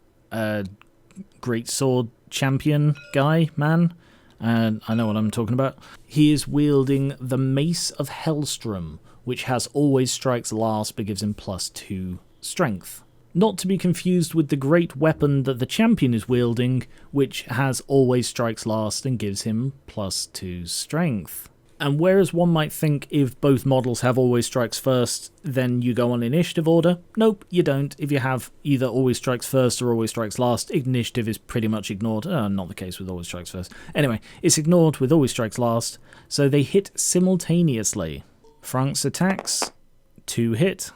Greatsword champion guy, man. And I know what I'm talking about. He is wielding the Mace of Hellstrom, which has always strikes last but gives him +2 strength. Not to be confused with the great weapon that the champion is wielding, which has always strikes last and gives him +2 strength. And whereas one might think if both models have always strikes first, then you go on initiative order, nope, you don't. If you have either always strikes first or always strikes last, initiative is pretty much ignored. Not the case with always strikes first. Anyway, it's ignored with always strikes last, so they hit simultaneously. Frank's attacks, 2 hit,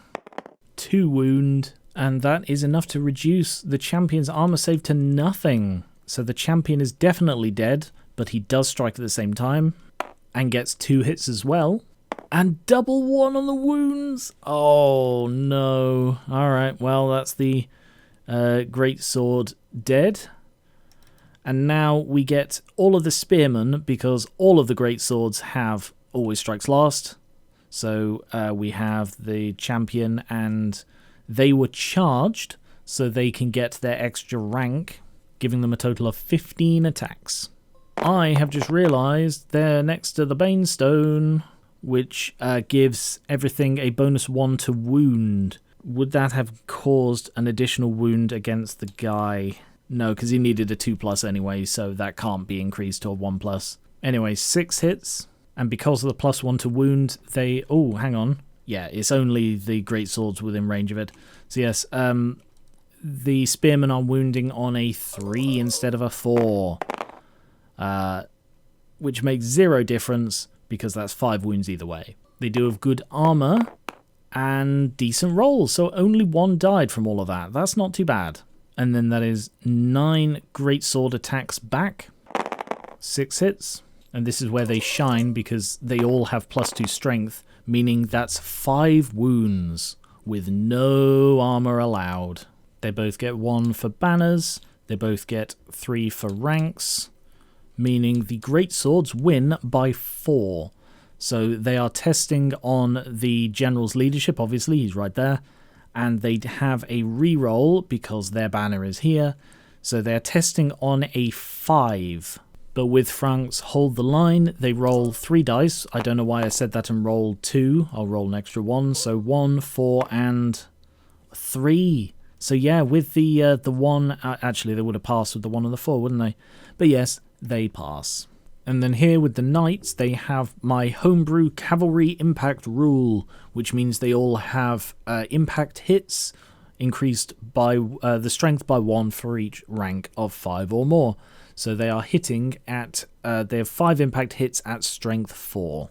2 wound, and that is enough to reduce the champion's armor save to nothing. So the champion is definitely dead, but he does strike at the same time. And gets 2 hits as well. And double 1 on the wounds. Oh, no. Alright, well, that's the Great Sword dead. And now we get all of the Spearmen, because all of the Great Swords have always strikes last. So we have the champion, and they were charged, so they can get their extra rank, giving them a total of 15 attacks. I have just realised they're next to the Banestone, which gives everything a bonus 1 to wound. Would that have caused an additional wound against the guy? No, because he needed a 2+ anyway, so that can't be increased to a 1+. Anyway, 6 hits, and because of the +1 to wound, they... Oh, hang on. Yeah, it's only the Great Swords within range of it. So yes, the Spearmen are wounding on a 3 instead of a 4. Which makes 0 difference, because that's 5 wounds either way. They do have good armor and decent rolls, so only 1 died from all of that. That's not too bad. And then that is 9 greatsword attacks back, 6 hits, and this is where they shine because they all have +2 strength, meaning that's 5 wounds with no armor allowed. They both get 1 for banners, they both get 3 for ranks, meaning the greatswords win by 4. So they are testing on the general's leadership, obviously, he's right there, and they have a reroll because their banner is here, so they're testing on a 5. But with Frank's hold the line, they roll 3 dice. I don't know why I said that and rolled 2. I'll roll an extra 1, so 1, 4, and 3. So yeah, with the 1, actually they would have passed with the 1 and the 4, wouldn't they? But yes, they pass. And then here with the knights, they have my homebrew cavalry impact rule, which means they all have impact hits increased by the strength by 1 for each rank of 5 or more. So they are hitting at, they have 5 impact hits at strength 4,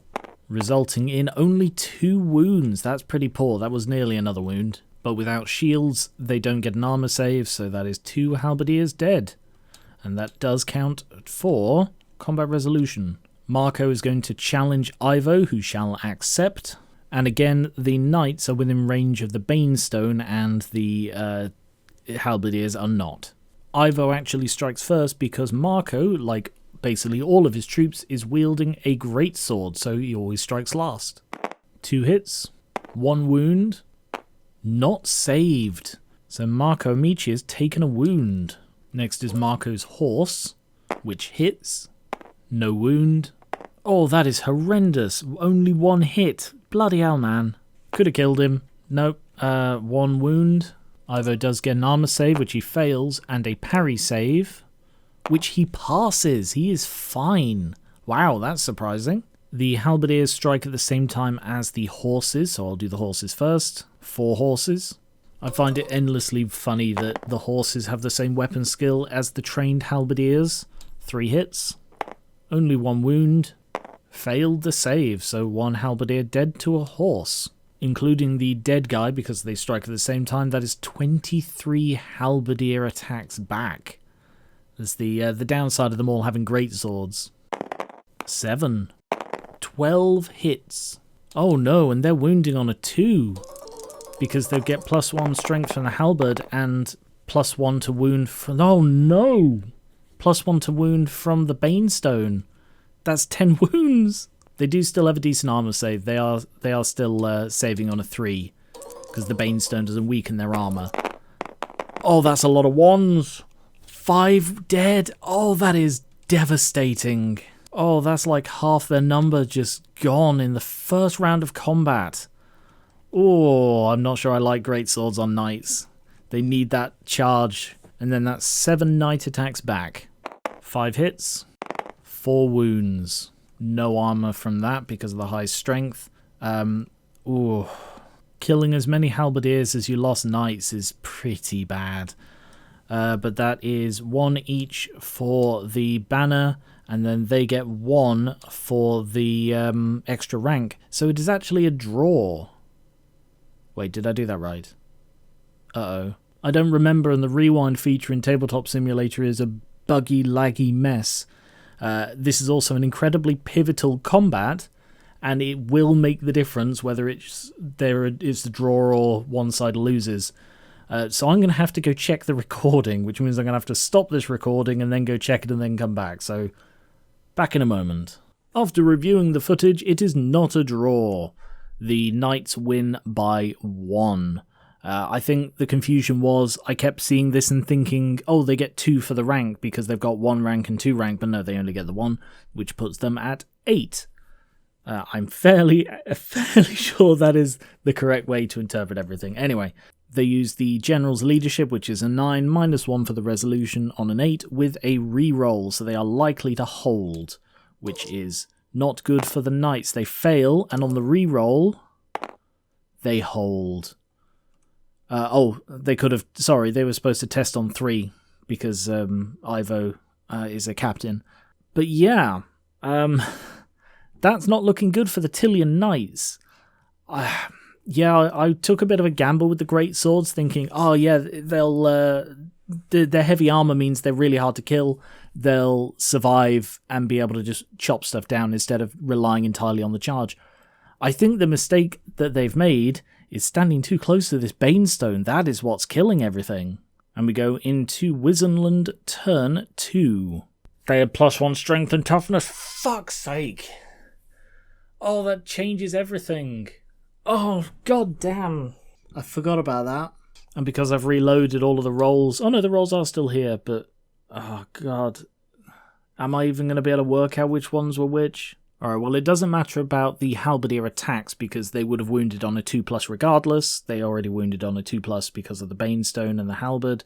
resulting in only 2 wounds. That's pretty poor. That was nearly another wound. But without shields, they don't get an armor save, so that is 2 halberdiers dead. And that does count for combat resolution. Marco is going to challenge Ivo, who shall accept. And again, the knights are within range of the Banestone, and the halberdiers are not. Ivo actually strikes first because Marco, like basically all of his troops, is wielding a greatsword, so he always strikes last. 2 hits, 1 wound, not saved. So Marco Amici has taken a wound. Next is Marco's horse, which hits, no wound. Oh, that is horrendous. Only 1 hit. Bloody hell, man. Could have killed him. Nope. 1 wound. Ivo does get an armor save, which he fails, and a parry save, which he passes. He is fine. Wow, that's surprising. The halberdiers strike at the same time as the horses, so I'll do the horses first. 4 horses. I find it endlessly funny that the horses have the same weapon skill as the trained halberdiers. 3 hits. Only 1 wound. Failed the save, so 1 halberdier dead to a horse. Including the dead guy, because they strike at the same time, that is 23 halberdier attacks back. There's the downside of them all having great swords. 7. 12 hits. Oh no, and they're wounding on a 2. Because they'll get +1 strength from the halberd and +1 to wound from... Oh no! +1 to wound from the banestone. That's 10 wounds! They do still have a decent armor save. They are still saving on a 3. Because the banestone doesn't weaken their armor. Oh, that's a lot of 1s! 5 dead! Oh, that is devastating. Oh, that's like half their number just gone in the first round of combat. Oh, I'm not sure I like greatswords on knights. They need that charge. And then that's 7 knight attacks back. 5 hits. 4 wounds. No armor from that because of the high strength. Killing as many halberdiers as you lost knights is pretty bad. But that is 1 each for the banner, and then they get 1 for the extra rank. So it is actually a draw. Wait, did I do that right? Uh-oh. I don't remember, and the rewind feature in Tabletop Simulator is a buggy, laggy mess. This is also an incredibly pivotal combat, and it will make the difference whether it's the draw or one side loses. So I'm going to have to go check the recording, which means I'm going to have to stop this recording and then go check it and then come back. So, back in a moment. After reviewing the footage, it is not a draw. The Knights win by 1. I think the confusion was I kept seeing this and thinking, oh, they get 2 for the rank because they've got 1 rank and 2 rank, but no, they only get the 1, which puts them at 8. I'm fairly sure that is the correct way to interpret everything. Anyway, they use the General's Leadership, which is a 9, -1 for the resolution on an 8, with a reroll, so they are likely to hold, which is not good for the Knights. They fail, and on the reroll, they hold. They could have... Sorry, they were supposed to test on 3, because Ivo is a captain. But yeah, that's not looking good for the Tilean Knights. I took a bit of a gamble with the great swords, thinking, oh yeah, they'll... their heavy armor means they're really hard to kill. They'll survive and be able to just chop stuff down instead of relying entirely on the charge. I think the mistake that they've made is standing too close to this Banestone. That is what's killing everything. And we go into Wissenland Turn 2. They had +1 strength and toughness. Fuck's sake. Oh, that changes everything. Oh, god damn. I forgot about that. And because I've reloaded all of the rolls... Oh no, the rolls are still here, but... Oh god. Am I even going to be able to work out which ones were which? Alright, well it doesn't matter about the halberdier attacks because they would have wounded on a 2+ regardless. They already wounded on a 2+ because of the Banestone and the halberd.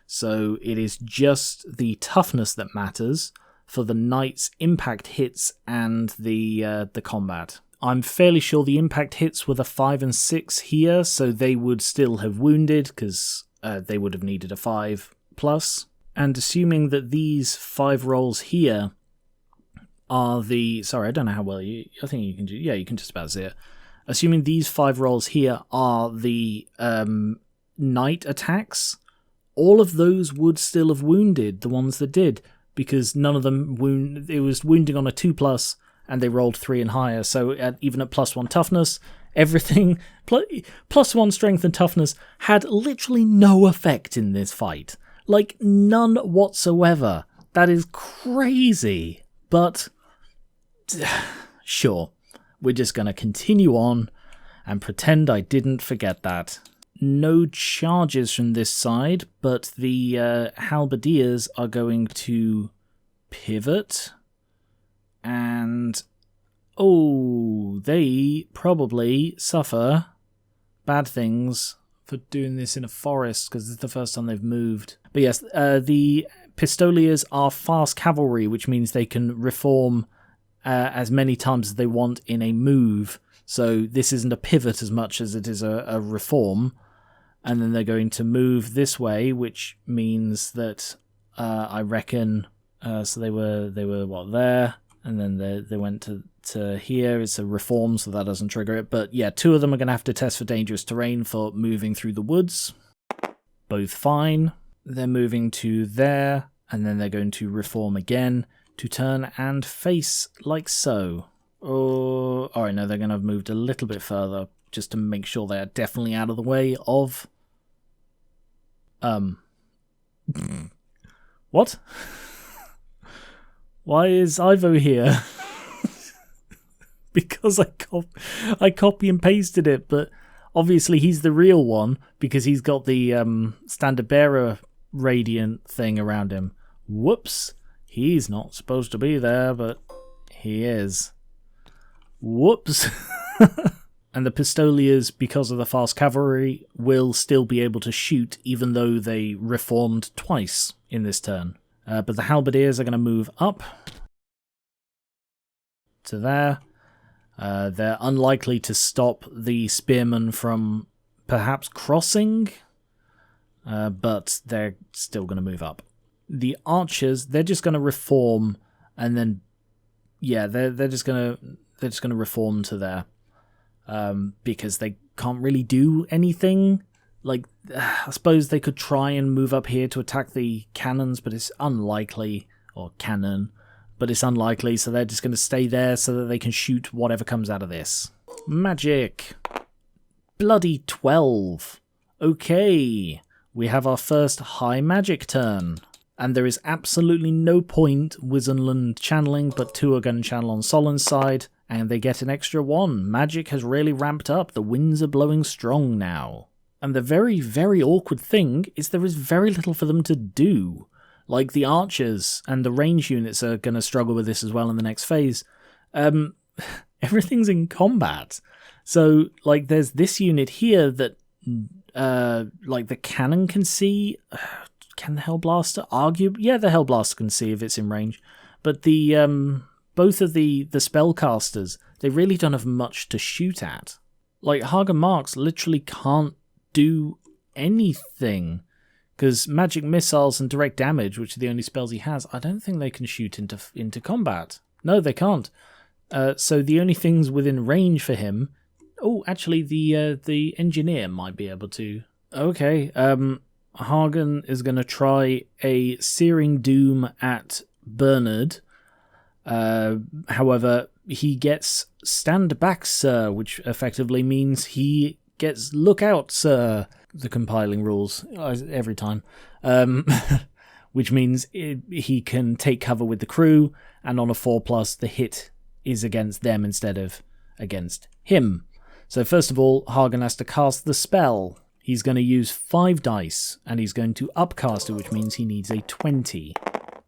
So it is just the toughness that matters for the Knight's impact hits and the combat. I'm fairly sure the impact hits were the 5 and 6 here, so they would still have wounded because they would have needed a 5+. And assuming that these 5 rolls here are the... Sorry, I don't know how well you... I think you can do... Yeah, you can just about see it. Assuming these 5 rolls here are the Knight attacks, all of those would still have wounded, the ones that did, because none of them wound... It was wounding on a 2+, and they rolled 3 and higher, so even at +1 toughness, everything... +1 strength and toughness had literally no effect in this fight. Like, none whatsoever. That is crazy. But, sure, we're just going to continue on and pretend I didn't forget that. No charges from this side, but the halberdiers are going to pivot. And, oh, they probably suffer bad things for doing this in a forest, because it's the first time they've moved. But yes, the pistoliers are fast cavalry, which means they can reform as many times as they want in a move. So this isn't a pivot as much as it is a reform. And then they're going to move this way, which means that I reckon... so they were what, there? And then they went to here. It's a reform, so that doesn't trigger it. But yeah, 2 of them are going to have to test for dangerous terrain for moving through the woods. Both fine. They're moving to there, and then they're going to reform again to turn and face like so. Oh, alright, no, they're going to have moved a little bit further just to make sure they're definitely out of the way of... What? Why is Ivo here? Because I copy and pasted it, but obviously he's the real one because he's got the standard bearer radiant thing around him. Whoops. He's not supposed to be there, but he is. Whoops. And the pistoliers, because of the fast cavalry, will still be able to shoot even though they reformed twice in this turn. But the halberdiers are going to move up to there. They're unlikely to stop the spearmen from perhaps crossing, but they're still going to move up. The archers, they're just going to reform, and then, yeah, they're just going to reform to there, because they can't really do anything. Like, I suppose they could try and move up here to attack the cannons, but it's unlikely, or cannon, but it's unlikely, so they're just going to stay there so that they can shoot whatever comes out of this. Magic. Bloody 12. Okay, we have our first high magic turn. And there is absolutely no point Wissenland channeling, but 2 are going to channel on Solland's side, and they get an extra 1. Magic has really ramped up. The winds are blowing strong now. And the very, very awkward thing is there is very little for them to do. Like, the archers and the range units are going to struggle with this as well in the next phase. Everything's in combat. So, like, there's this unit here that, like, the cannon can see. Can the Hellblaster argue? Yeah, the Hellblaster can see if it's in range. But the both of the spellcasters, they really don't have much to shoot at. Like, Hagen Marks literally can't do anything. Because magic missiles and direct damage, which are the only spells he has, I don't think they can shoot into combat. No, they can't. So the only things within range for him... Oh, actually, the engineer might be able to. Okay, Hagen is going to try a Searing Doom at Bernard. However, he gets Stand Back, Sir, which effectively means he gets Look Out, Sir. The compiling rules every time. Which means he can take cover with the crew, and on a 4+, the hit is against them instead of against him. So first of all, Hagen has to cast the spell. He's going to use 5 dice, and he's going to upcast it, which means he needs a 20.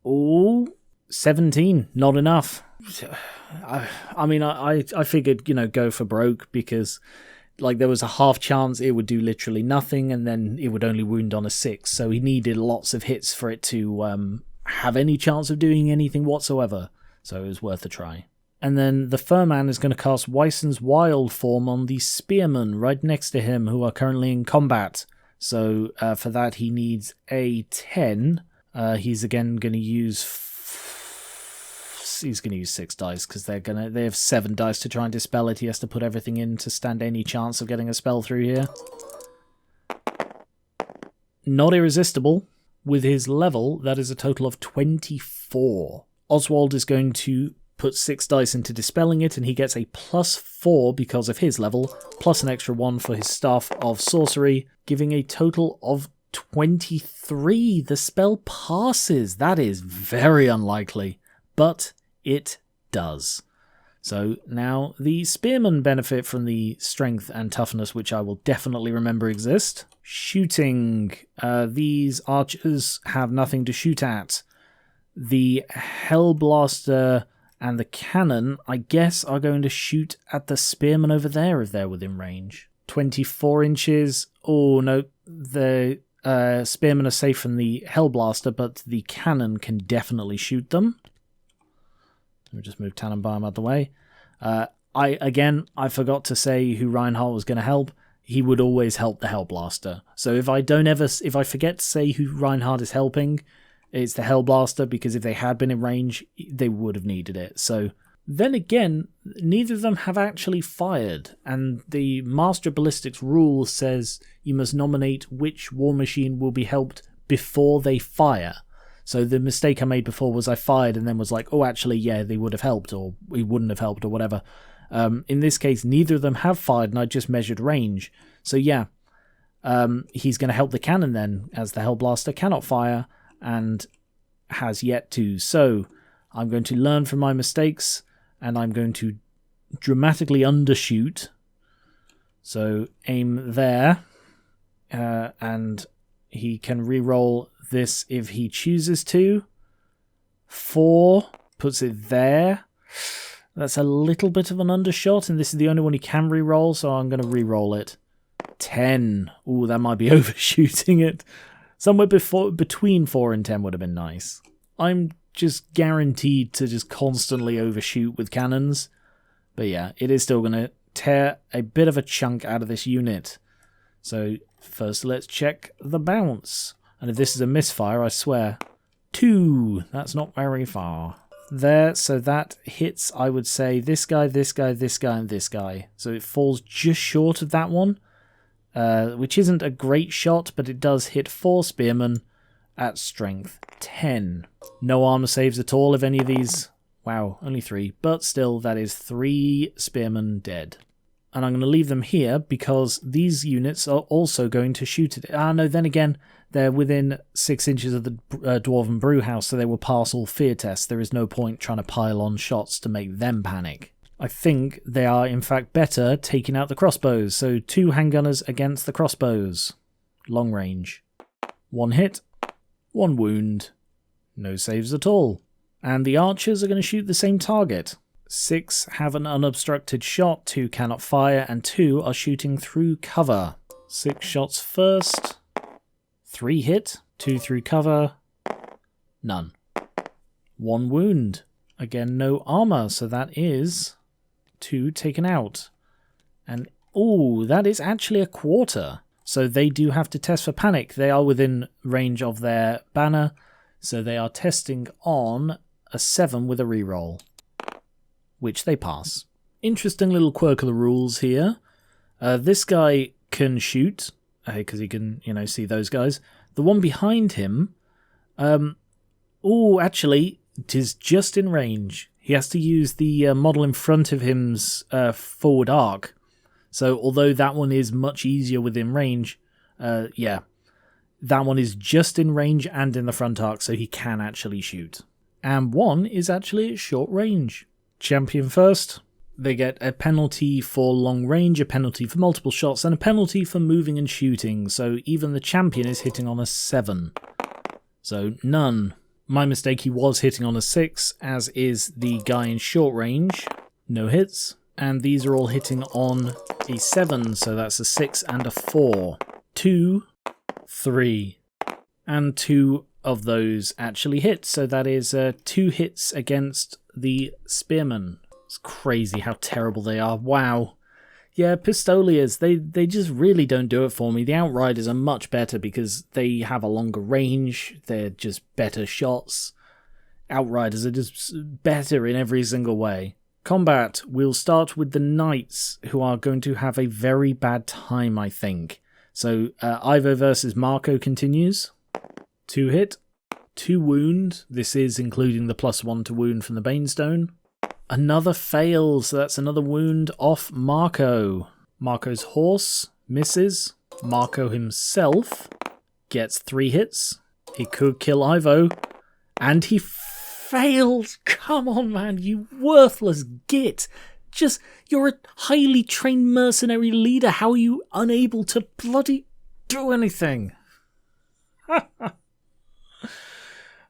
Oh, 17, not enough. I mean, I figured, go for broke, because like there was a half chance it would do literally nothing, and then it would only wound on a 6, so he needed lots of hits for it to have any chance of doing anything whatsoever, so it was worth a try. And then the Furman is going to cast Weissen's Wild Form on the Spearmen right next to him, who are currently in combat. So for that he needs a 10. He's again going to use... He's going to use 6 dice, because they have 7 dice to try and dispel it. He has to put everything in to stand any chance of getting a spell through here. Not irresistible. With his level, that is a total of 24. Oswald is going to put 6 dice into dispelling it, and he gets a +4 because of his level, plus an extra 1 for his Staff of Sorcery, giving a total of 23. The spell passes. That is very unlikely, but it does. So now the spearmen benefit from the strength and toughness, which I will definitely remember exist. Shooting. These archers have nothing to shoot at. The Hellblaster and the cannon, I guess, are going to shoot at the spearmen over there if they're within range. 24 inches. Oh, no. The spearmen are safe from the Hellblaster, but the cannon can definitely shoot them. Let me just move Tannenbaum out of the way. I forgot to say who Reinhardt was going to help. He would always help the Hellblaster. So if I forget to say who Reinhardt is helping, it's the Hellblaster, because if they had been in range, they would have needed it. So then again, neither of them have actually fired, and the Master of Ballistics rule says you must nominate which war machine will be helped before they fire. So the mistake I made before was I fired and then was like, oh, actually, yeah, they would have helped, or we wouldn't have helped, or whatever. In this case, neither of them have fired, and I just measured range. So yeah, he's going to help the cannon then, as the Hellblaster cannot fire, and has yet to. So I'm going to learn from my mistakes, and I'm going to dramatically undershoot. So aim there, and he can re-roll this if he chooses to. 4 puts it there. That's a little bit of an undershot, and this is the only one he can re-roll, so I'm going to re-roll it. 10. Ooh, that might be overshooting it. Somewhere between 4 and 10 would have been nice. I'm just guaranteed to just constantly overshoot with cannons. But yeah, it is still going to tear a bit of a chunk out of this unit. So first let's check the bounce. And if this is a misfire, I swear. 2. That's not very far. There, so that hits, I would say, this guy, this guy, this guy, and this guy. So it falls just short of that one. Which isn't a great shot, but it does hit 4 spearmen at strength 10. No armor saves at all if any of these... Wow, only 3. But still, that is 3 spearmen dead. And I'm going to leave them here because these units are also going to shoot at it. Ah, no, then again, they're within 6 inches of the Dwarven Brewhouse, so they will pass all fear tests. There is no point trying to pile on shots to make them panic. I think they are, in fact, better taking out the crossbows. So 2 handgunners against the crossbows. Long range. 1 hit, 1 wound. No saves at all. And the archers are going to shoot the same target. 6 have an unobstructed shot, 2 cannot fire, and 2 are shooting through cover. 6 shots first. 3 hit, 2 through cover. None. 1 wound. Again, no armor, so that is... 2 taken out. And, ooh, that is actually a quarter. So they do have to test for panic. They are within range of their banner, so they are testing on a 7 with a reroll, which they pass. Interesting little quirk of the rules here. This guy can shoot, because he can, see those guys. The one behind him, actually, it is just in range. He has to use the model in front of him's forward arc. So although that one is much easier within range, that one is just in range and in the front arc, so he can actually shoot. And 1 is actually at short range. Champion first. They get a penalty for long range, a penalty for multiple shots, and a penalty for moving and shooting. So even the champion is hitting on a 7. So none. My mistake, he was hitting on a 6, as is the guy in short range. No hits. And these are all hitting on a 7, so that's a 6 and a 4. 2, 3. And 2 of those actually hit, so that is 2 hits against the spearmen. It's crazy how terrible they are. Wow. Yeah, Pistoliers, they just really don't do it for me. The Outriders are much better because they have a longer range. They're just better shots. Outriders are just better in every single way. Combat, we'll start with the Knights, who are going to have a very bad time, I think. So, Ivo versus Marco continues. 2 hit, 2 wound. This is including the +1 to wound from the Banestone. Another fail, so that's another wound off Marco. Marco's horse misses. Marco himself, gets 3 hits. He could kill Ivo. And he failed. Come on, man, you worthless git. You're a highly trained mercenary leader. How are you unable to bloody do anything?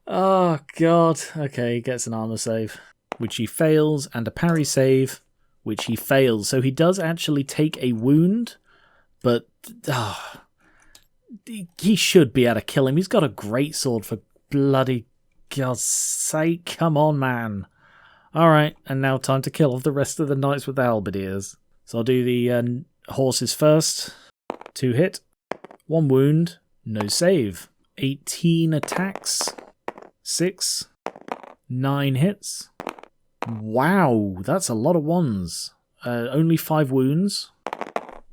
Oh, God. Okay, he gets an armor save, which he fails, and a parry save, which he fails. So he does actually take a wound, but he should be able to kill him. He's got a great sword, for bloody God's sake. Come on, man. Alright, and now time to kill off the rest of the knights with the halberdiers. So I'll do the horses first. 2 hit, 1 wound, no save. 18 attacks, 6, 9 hits. Wow, that's a lot of ones. Only 5 wounds.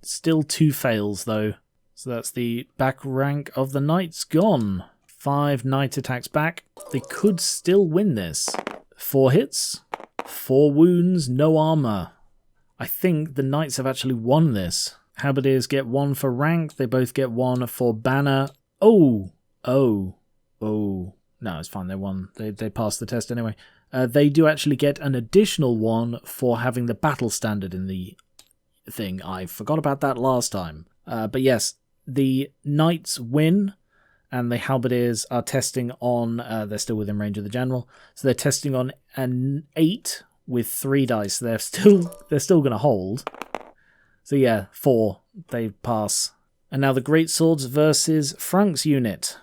Still 2 fails, though. So that's the back rank of the knights gone. 5 knight attacks back. They could still win this. 4 hits, 4 wounds, no armor. I think the knights have actually won this. Halberdiers get 1 for rank. They both get 1 for banner. Oh. No, it's fine. They won. They passed the test anyway. They do actually get an additional 1 for having the battle standard in the thing. I forgot about that last time. But yes, the knights win, and the halberdiers are testing on... they're still within range of the general. So they're testing on an 8 with 3 dice. They're still going to hold. So yeah, 4. They pass. And now the greatswords versus Frank's unit.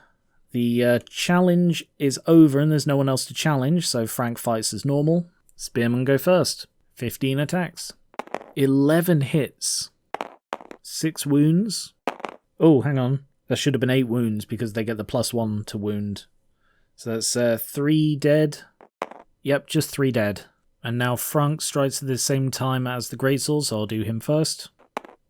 The challenge is over and there's no one else to challenge, so Frank fights as normal. Spearmen go first. 15 attacks. 11 hits. 6 wounds. Oh, hang on. There should have been 8 wounds because they get the +1 to wound. So that's 3 dead. Yep, just 3 dead. And now Frank strikes at the same time as the greatsword, so I'll do him first.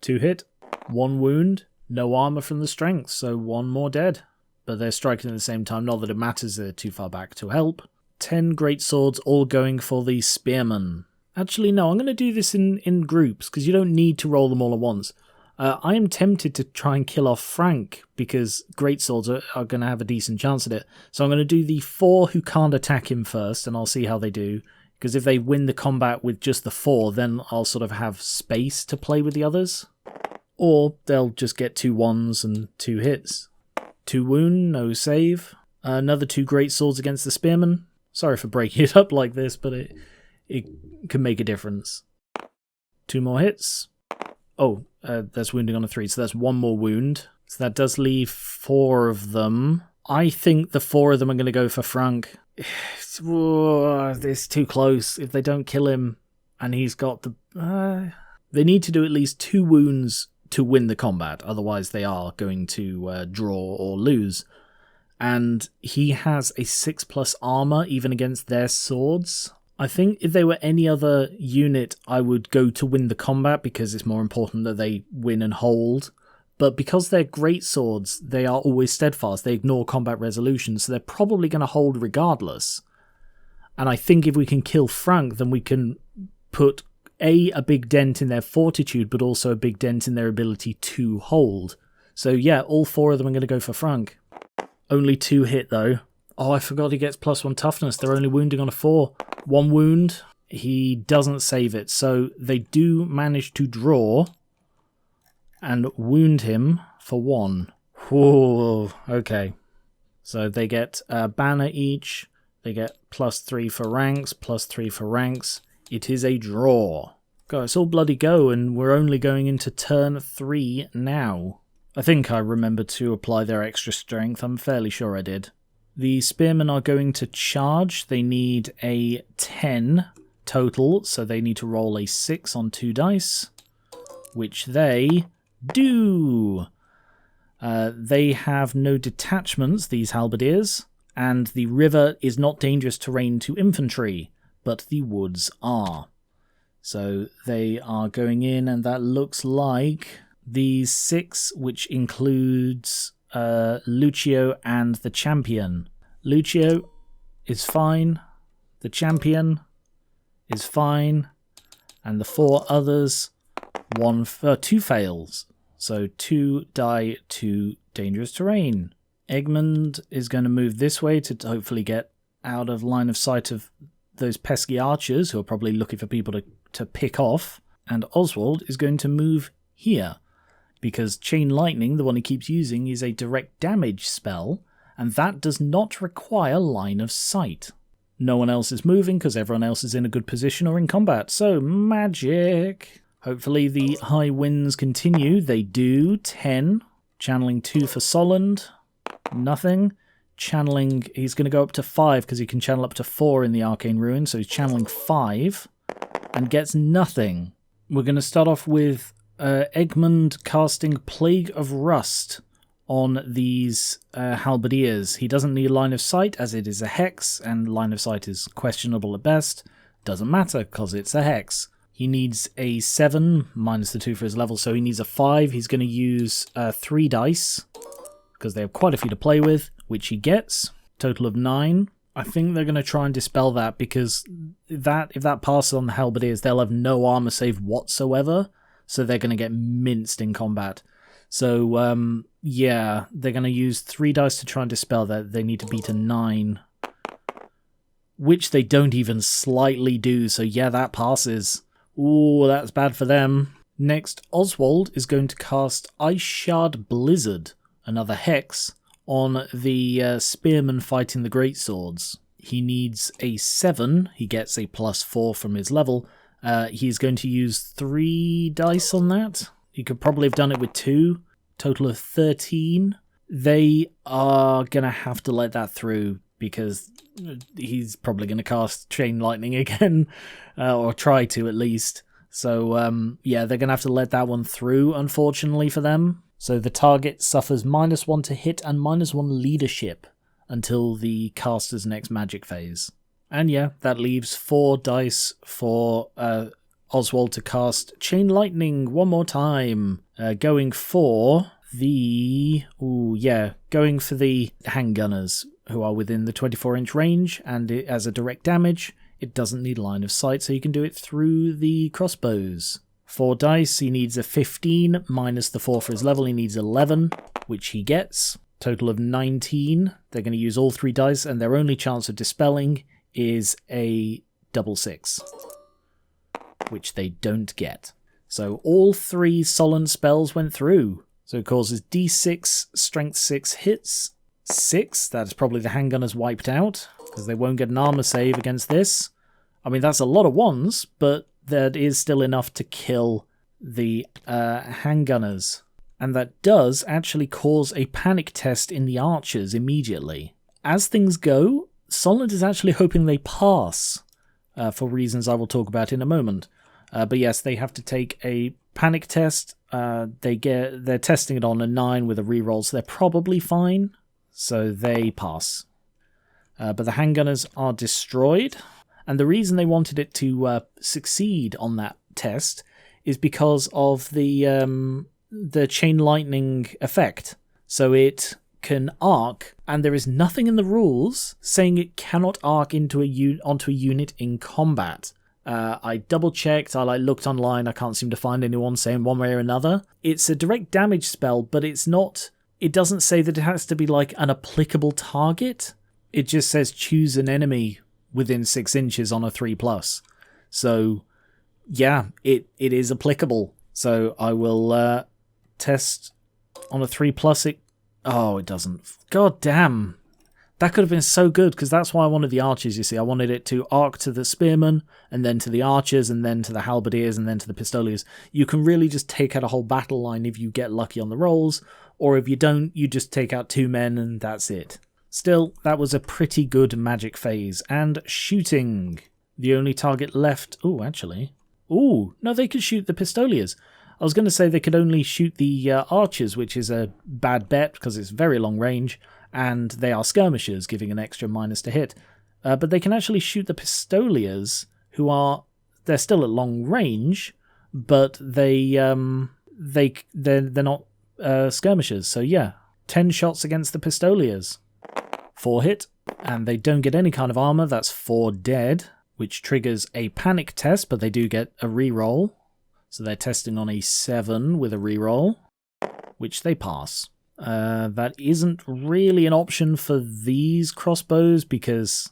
2 hit. 1 wound. No armor from the strength, so 1 more dead. But they're striking at the same time, not that it matters, they're too far back to help. 10 great swords, all going for the spearmen. Actually, no, I'm going to do this in groups, because you don't need to roll them all at once. I am tempted to try and kill off Frank, because great swords are going to have a decent chance at it. So I'm going to do the 4 who can't attack him first, and I'll see how they do. Because if they win the combat with just the 4, then I'll sort of have space to play with the others. Or they'll just get 2 1s and 2 hits. 2 wound, no save. Another 2 great swords against the spearmen. Sorry for breaking it up like this, but it can make a difference. 2 more hits. Oh, that's wounding on a 3, so that's 1 more wound. So that does leave 4 of them. I think the 4 of them are going to go for Frank. It's too close. If they don't kill him, and he's got the... they need to do at least 2 wounds to win the combat, otherwise they are going to draw or lose. And he has a 6+ armor even against their swords. I think if they were any other unit, I would go to win the combat because it's more important that they win and hold. But because they're great swords, they are always steadfast. They ignore combat resolution, so they're probably going to hold regardless. And I think if we can kill Frank, then we can put a big dent in their fortitude, but also a big dent in their ability to hold. So yeah, all 4 of them are going to go for Frank. Only 2 hit though. Oh, I forgot he gets +1 toughness. They're only wounding on a 4. 1 wound. He doesn't save it. So they do manage to draw and wound him for 1. Whoa, okay. So they get a banner each. They get +3 for ranks, +3 for ranks. It is a draw. God, it's all bloody go, and we're only going into turn 3 now. I think I remembered to apply their extra strength. I'm fairly sure I did. The spearmen are going to charge. They need a 10 total, so they need to roll a 6 on 2 dice, which they do. They have no detachments, these halberdiers, and the river is not dangerous terrain to infantry, but the woods are. So they are going in, and that looks like these 6, which includes Lucio and the champion. Lucio is fine, the champion is fine, and the 4 others, 2 fails. So 2 die to dangerous terrain. Egmont is going to move this way to hopefully get out of line of sight of those pesky archers who are probably looking for people to pick off. And Oswald is going to move here, because Chain Lightning, the one he keeps using, is a direct damage spell, and that does not require line of sight. No one else is moving because everyone else is in a good position or in combat, so magic! Hopefully the high winds continue. They do. 10. Channeling 2 for Solland. Nothing. Channeling, he's going to go up to 5 because he can channel up to 4 in the Arcane Ruin, so he's channeling 5 and gets nothing. We're going to start off with Egmont casting Plague of Rust on these halberdiers. He doesn't need line of sight as it is a hex, and line of sight is questionable at best. Doesn't matter because it's a hex. He needs a 7 minus the 2 for his level, so he needs a 5. He's going to use 3 dice because they have quite a few to play with, which he gets. Total of 9. I think they're going to try and dispel that because if that passes on the halberdiers, they'll have no armor save whatsoever, so they're going to get minced in combat. So, yeah, they're going to use 3 dice to try and dispel that. They need to beat a 9, which they don't even slightly do, so yeah, that passes. Ooh, that's bad for them. Next, Oswald is going to cast Ice Shard Blizzard, another hex, on the spearman fighting the greatswords. He needs a 7. He gets a +4 from his level. He's going to use 3 dice on that. He could probably have done it with 2. Total of 13. They are going to have to let that through because he's probably going to cast Chain Lightning again, or try to at least. So, yeah, they're going to have to let that one through, unfortunately for them. So the target suffers -1 to hit and -1 leadership until the caster's next magic phase. And yeah, that leaves 4 dice for Oswald to cast Chain Lightning one more time. Going for the handgunners who are within the 24-inch range, and it, as a direct damage, it doesn't need line of sight, so you can do it through the crossbows. 4 dice, he needs a 15, minus the 4 for his level, he needs 11, which he gets. Total of 19. They're going to use all 3 dice, and their only chance of dispelling is a double 6, which they don't get. So all 3 Solland spells went through. So it causes D6, Strength 6 hits. 6, that's probably the handgunners wiped out, because they won't get an armor save against this. I mean, that's a lot of 1s, but that is still enough to kill the handgunners. And that does actually cause a panic test in the archers immediately. As things go, Solland is actually hoping they pass, for reasons I will talk about in a moment. But yes, they have to take a panic test. They're testing it on a 9 with a reroll, so they're probably fine. So they pass. But the handgunners are destroyed. And the reason they wanted it to succeed on that test is because of the Chain Lightning effect. So it can arc, and there is nothing in the rules saying it cannot arc onto a unit in combat. I double-checked, I looked online, I can't seem to find anyone saying one way or another. It's a direct damage spell, but it's not... It doesn't say that it has to be like an applicable target. It just says choose an enemy within 6 inches on a 3+. So, yeah, it is applicable. So I will test on a 3+. It doesn't. God damn. That could have been so good, because that's why I wanted the archers, you see. I wanted it to arc to the spearmen, and then to the archers, and then to the halberdiers, and then to the pistoliers. You can really just take out a whole battle line if you get lucky on the rolls, or if you don't, you just take out 2 men, and that's it. Still, that was a pretty good magic phase. And shooting. The only target left... Oh, actually. Oh, no, they could shoot the pistoliers. I was going to say they could only shoot the archers, which is a bad bet, because it's very long range, and they are skirmishers, giving an extra -to hit. But they can actually shoot the pistoliers, who are... They're still at long range, but they're not skirmishers. So yeah, 10 shots against the pistoliers. 4 hit, and they don't get any kind of armor. That's 4 dead, which triggers a panic test, but they do get a reroll. So they're testing on a 7 with a reroll, which they pass. That isn't really an option for these crossbows because,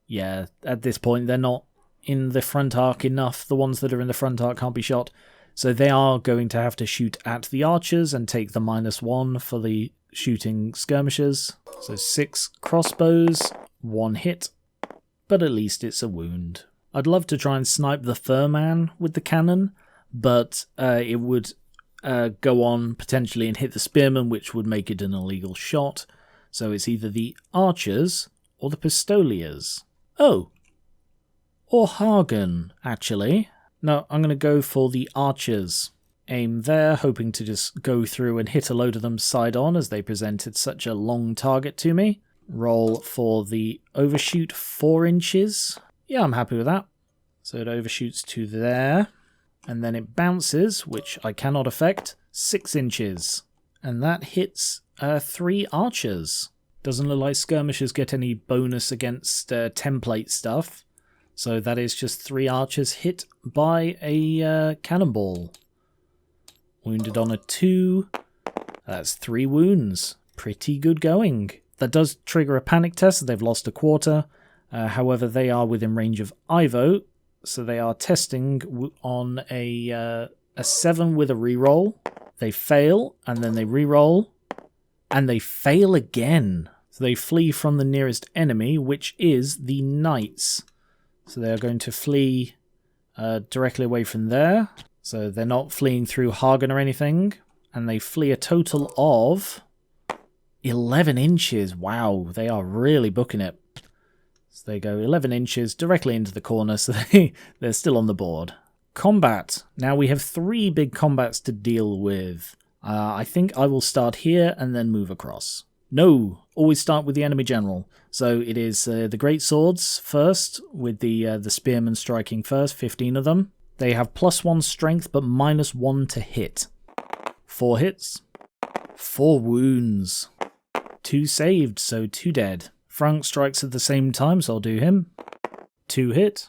yeah, at this point they're not in the front arc enough. The ones that are in the front arc can't be shot. So they are going to have to shoot at the archers and take the -1 for the shooting skirmishers. So 6 crossbows, 1 hit, but at least it's a wound. I'd love to try and snipe the furman with the cannon, but it would go on potentially and hit the spearman, which would make it an illegal shot. So it's either the archers or the pistoliers. Oh, or Hagen, actually. No, I'm going to go for the archers. Aim there, hoping to just go through and hit a load of them side on as they presented such a long target to me. Roll for the overshoot 4 inches. Yeah, I'm happy with that. So it overshoots to there. And then it bounces, which I cannot affect, 6 inches. And that hits 3 archers. Doesn't look like skirmishers get any bonus against template stuff. So that is just 3 archers hit by a cannonball. Wounded on a 2. That's 3 wounds. Pretty good going. That does trigger a panic test, so they've lost a quarter. However, they are within range of Ivo. So they are testing on a 7 with a reroll. They fail, and then they reroll, and they fail again. So they flee from the nearest enemy, which is the knights. So they are going to flee directly away from there. So they're not fleeing through Hagen or anything. And they flee a total of 11 inches. Wow, they are really booking it. So they go 11 inches directly into the corner, so they're still on the board. Combat. Now we have 3 big combats to deal with. I think I will start here and then move across. No, always start with the enemy general. So it is the great swords first, with the spearmen striking first, 15 of them. They have +1 strength, but -1 to hit. 4 hits. 4 wounds. 2 saved, so 2 dead. Frank strikes at the same time, so I'll do him. 2 hit,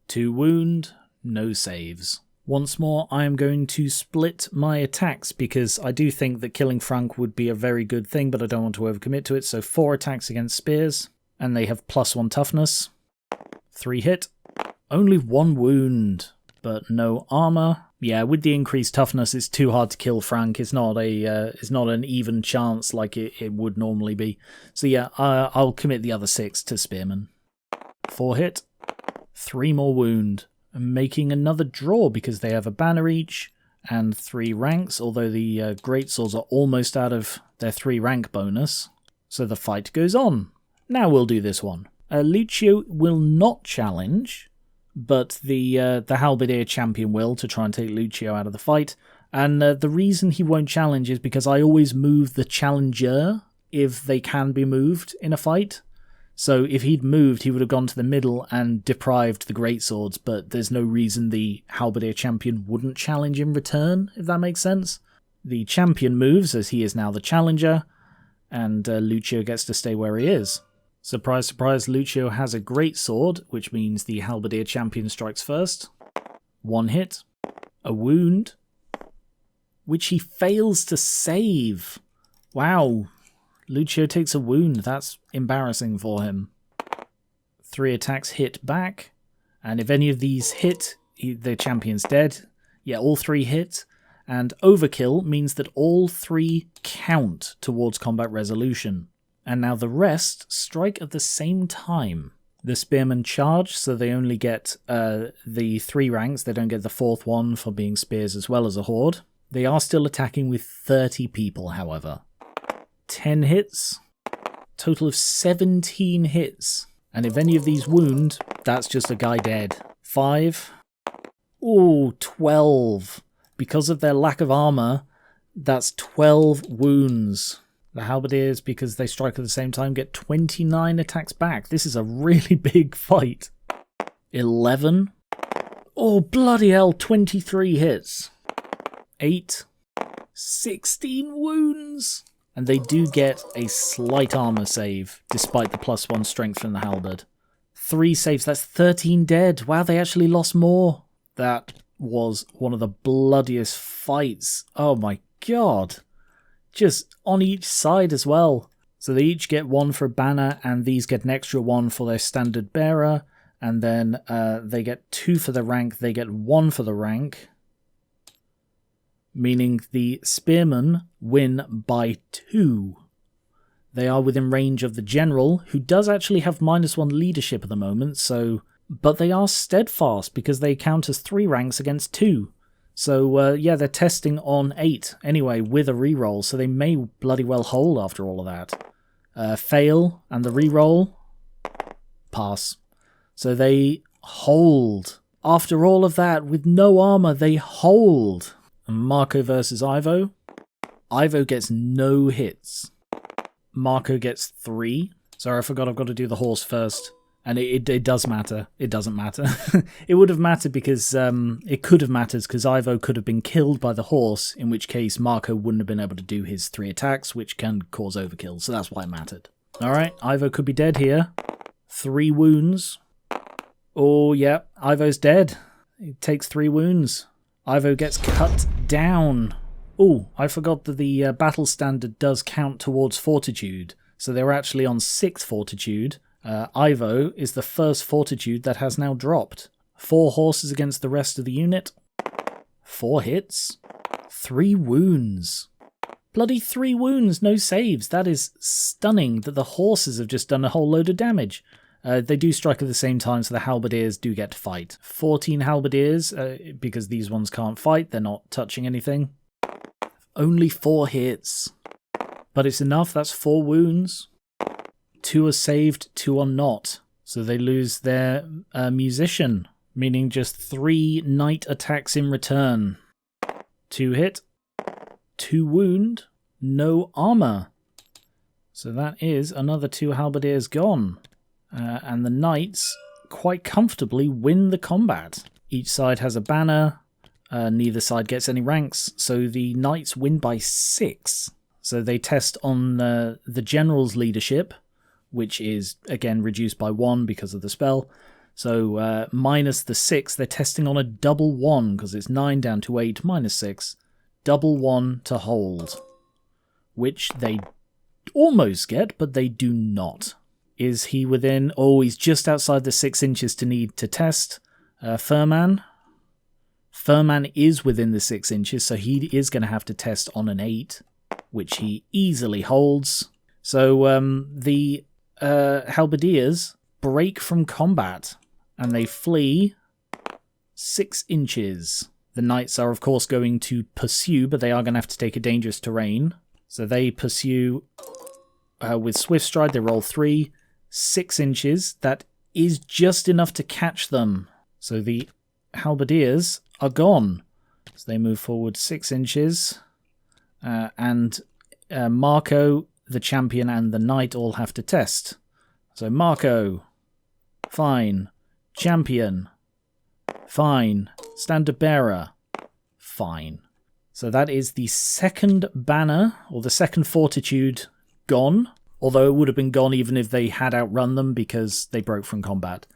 2 wound, no saves. Once more, I am going to split my attacks because I do think that killing Frank would be a very good thing, but I don't want to overcommit to it. So 4 attacks against spears, and they have +1 toughness. 3 hit, only 1 wound, but no armor. Yeah, with the increased toughness, it's too hard to kill Frank. It's not an even chance like it would normally be. So yeah, I'll commit the other 6 to spearmen. 4 hit, 3 more wound, and making another draw because they have a banner each and 3 ranks. Although the greatswords are almost out of their 3 rank bonus, so the fight goes on. Now we'll do this one. Lucio will not challenge. But the Halberdier champion will, to try and take Lucio out of the fight. And the reason he won't challenge is because I always move the challenger if they can be moved in a fight. So if he'd moved, he would have gone to the middle and deprived the greatswords, but there's no reason the Halberdier champion wouldn't challenge in return, if that makes sense. The champion moves, as he is now the challenger, and Lucio gets to stay where he is. Surprise, surprise, Lucio has a greatsword, which means the Halberdier champion strikes first. 1 hit, a wound, which he fails to save. Wow, Lucio takes a wound. That's embarrassing for him. 3 attacks hit back, and if any of these hit, the champion's dead. Yeah, all 3 hit, and overkill means that all 3 count towards combat resolution. And now the rest strike at the same time. The spearmen charge, so they only get the 3 ranks. They don't get the 4th one for being spears as well as a horde. They are still attacking with 30 people, however. 10 hits. Total of 17 hits. And if any of these wound, that's just a guy dead. 5. Ooh, 12. Because of their lack of armor, that's 12 wounds. The Halberdiers, because they strike at the same time, get 29 attacks back. This is a really big fight. 11. Oh, bloody hell, 23 hits. 8. 16 wounds. And they do get a slight armor save, despite the +1 strength from the halberd. 3 saves, that's 13 dead. Wow, they actually lost more. That was one of the bloodiest fights. Oh my god. just on each side as well. So they each get 1 for a banner, and these get an extra 1 for their standard bearer, and then they get 2 for the rank, they get 1 for the rank, meaning the spearmen win by 2. They are within range of the general, who does actually have -1 leadership at the moment, but they are steadfast because they count as 3 ranks against 2. So yeah, they're testing on 8 anyway with a reroll, so they may bloody well hold after all of that. Fail, and the reroll, pass. So they hold. After all of that, with no armor, they hold. And Marco versus Ivo. Ivo gets no hits. Marco gets 3. Sorry, I forgot I've got to do the horse first. And it does matter. It doesn't matter. It would have mattered because it could have mattered because Ivo could have been killed by the horse, in which case Marco wouldn't have been able to do his 3 attacks, which can cause overkill. So that's why it mattered. Alright, Ivo could be dead here. 3 wounds. Oh, yeah, Ivo's dead. He takes 3 wounds. Ivo gets cut down. Oh, I forgot that the battle standard does count towards fortitude. So they're actually on 6th fortitude. Ivo is the first fortitude that has now dropped. 4 horses against the rest of the unit. 4 hits. 3 wounds. Bloody 3 wounds, no saves. That is stunning that the horses have just done a whole load of damage. They do strike at the same time, so the halberdiers do get to fight. 14 halberdiers, because these ones can't fight, they're not touching anything. Only 4 hits. But it's enough, that's 4 wounds. 2 are saved, 2 are not. So they lose their musician, meaning just 3 knight attacks in return. 2 hit, 2 wound, no armor. So that is another 2 halberdiers gone. And the knights quite comfortably win the combat. Each side has a banner, neither side gets any ranks, so the knights win by 6. So they test on the general's leadership, which is, again, reduced by 1 because of the spell. So minus the 6, they're testing on a double 1, because it's 9 down to 8, minus 6. Double 1 to hold, which they almost get, but they do not. Is he within? Oh, he's just outside the 6 inches to need to test. Furman. Furman is within the 6 inches, so he is going to have to test on an 8, which he easily holds. So the halberdiers break from combat, and they flee 6 inches. The knights are, of course, going to pursue, but they are going to have to take a dangerous terrain. So they pursue with Swift Stride. They roll 3, 6 inches. That is just enough to catch them. So the halberdiers are gone. So they move forward 6 inches. And Marco, the champion, and the knight all have to test. So Marco, fine. Champion, fine. Standard bearer, fine. So that is the second banner, or the second fortitude, gone. Although it would have been gone even if they had outrun them because they broke from combat.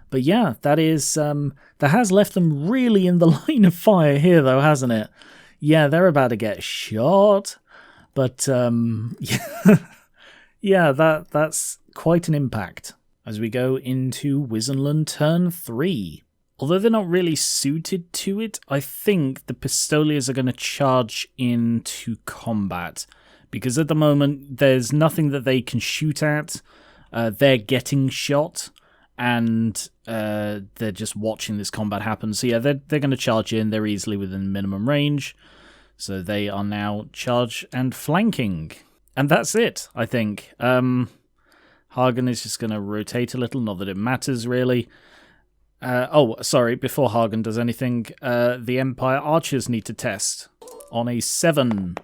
But yeah, that is that has left them really in the line of fire here, though, hasn't it? Yeah, they're about to get shot. But yeah, that's quite an impact as we go into Wissenland Turn 3. Although they're not really suited to it, I think the Pistoliers are going to charge into combat. Because at the moment, there's nothing that they can shoot at. They're getting shot, and they're just watching this combat happen. So yeah, they're going to charge in. They're easily within minimum range. So they are now charge and flanking. And that's it, I think. Hagen is just going to rotate a little, not that it matters really. Sorry, before Hagen does anything, the Empire Archers need to test. On a 7,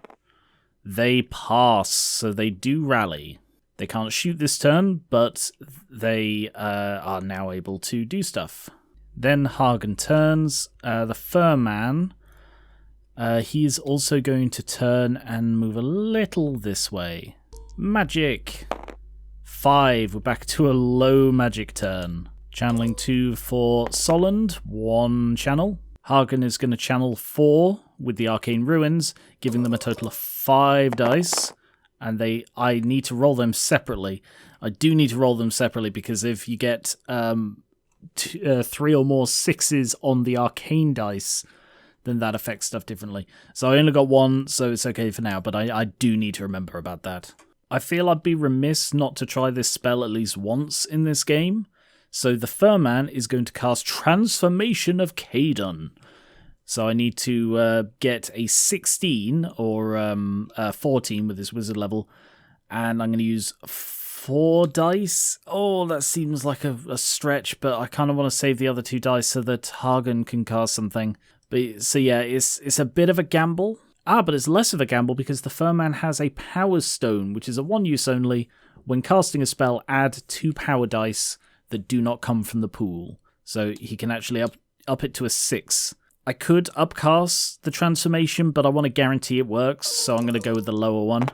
they pass, so they do rally. They can't shoot this turn, but they are now able to do stuff. Then Hagen turns. The Furman, he's also going to turn and move a little this way. Magic! 5, we're back to a low magic turn. Channeling 2 for Solland, 1 channel. Hagen is going to channel 4 with the Arcane Ruins, giving them a total of 5 dice. And I need to roll them separately. I do need to roll them separately because if you get 3 or more 6s on the Arcane dice, then that affects stuff differently. So I only got 1, so it's okay for now, but I do need to remember about that. I feel I'd be remiss not to try this spell at least once in this game. So the Furman is going to cast Transformation of Caedon. So I need to get a 16 or 14 with this wizard level, and I'm going to use 4 dice. Oh, that seems like a stretch, but I kind of want to save the other 2 dice so that Hagen can cast something. But so yeah, it's a bit of a gamble. But it's less of a gamble because the Furman has a Power Stone, which is a 1-use only. When casting a spell, add 2 power dice that do not come from the pool. So he can actually up it to a 6. I could upcast the transformation, but I want to guarantee it works, so I'm going to go with the lower one.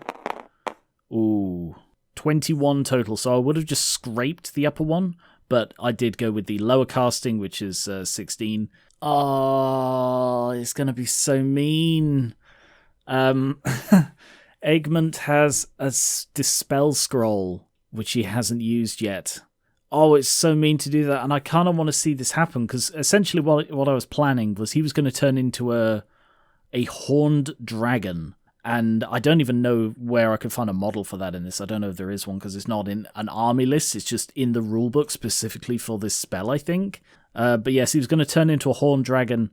Ooh, 21 total, so I would have just scraped the upper one, but I did go with the lower casting, which is 16. Oh, it's going to be so mean. Egmont has a Dispel Scroll, which he hasn't used yet. Oh, it's so mean to do that, and I kind of want to see this happen, because essentially what I was planning was he was going to turn into a horned dragon, and I don't even know where I could find a model for that in this. I don't know if there is one, because it's not in an army list, it's just in the rulebook specifically for this spell, I think. But yes, he was going to turn into a horned dragon,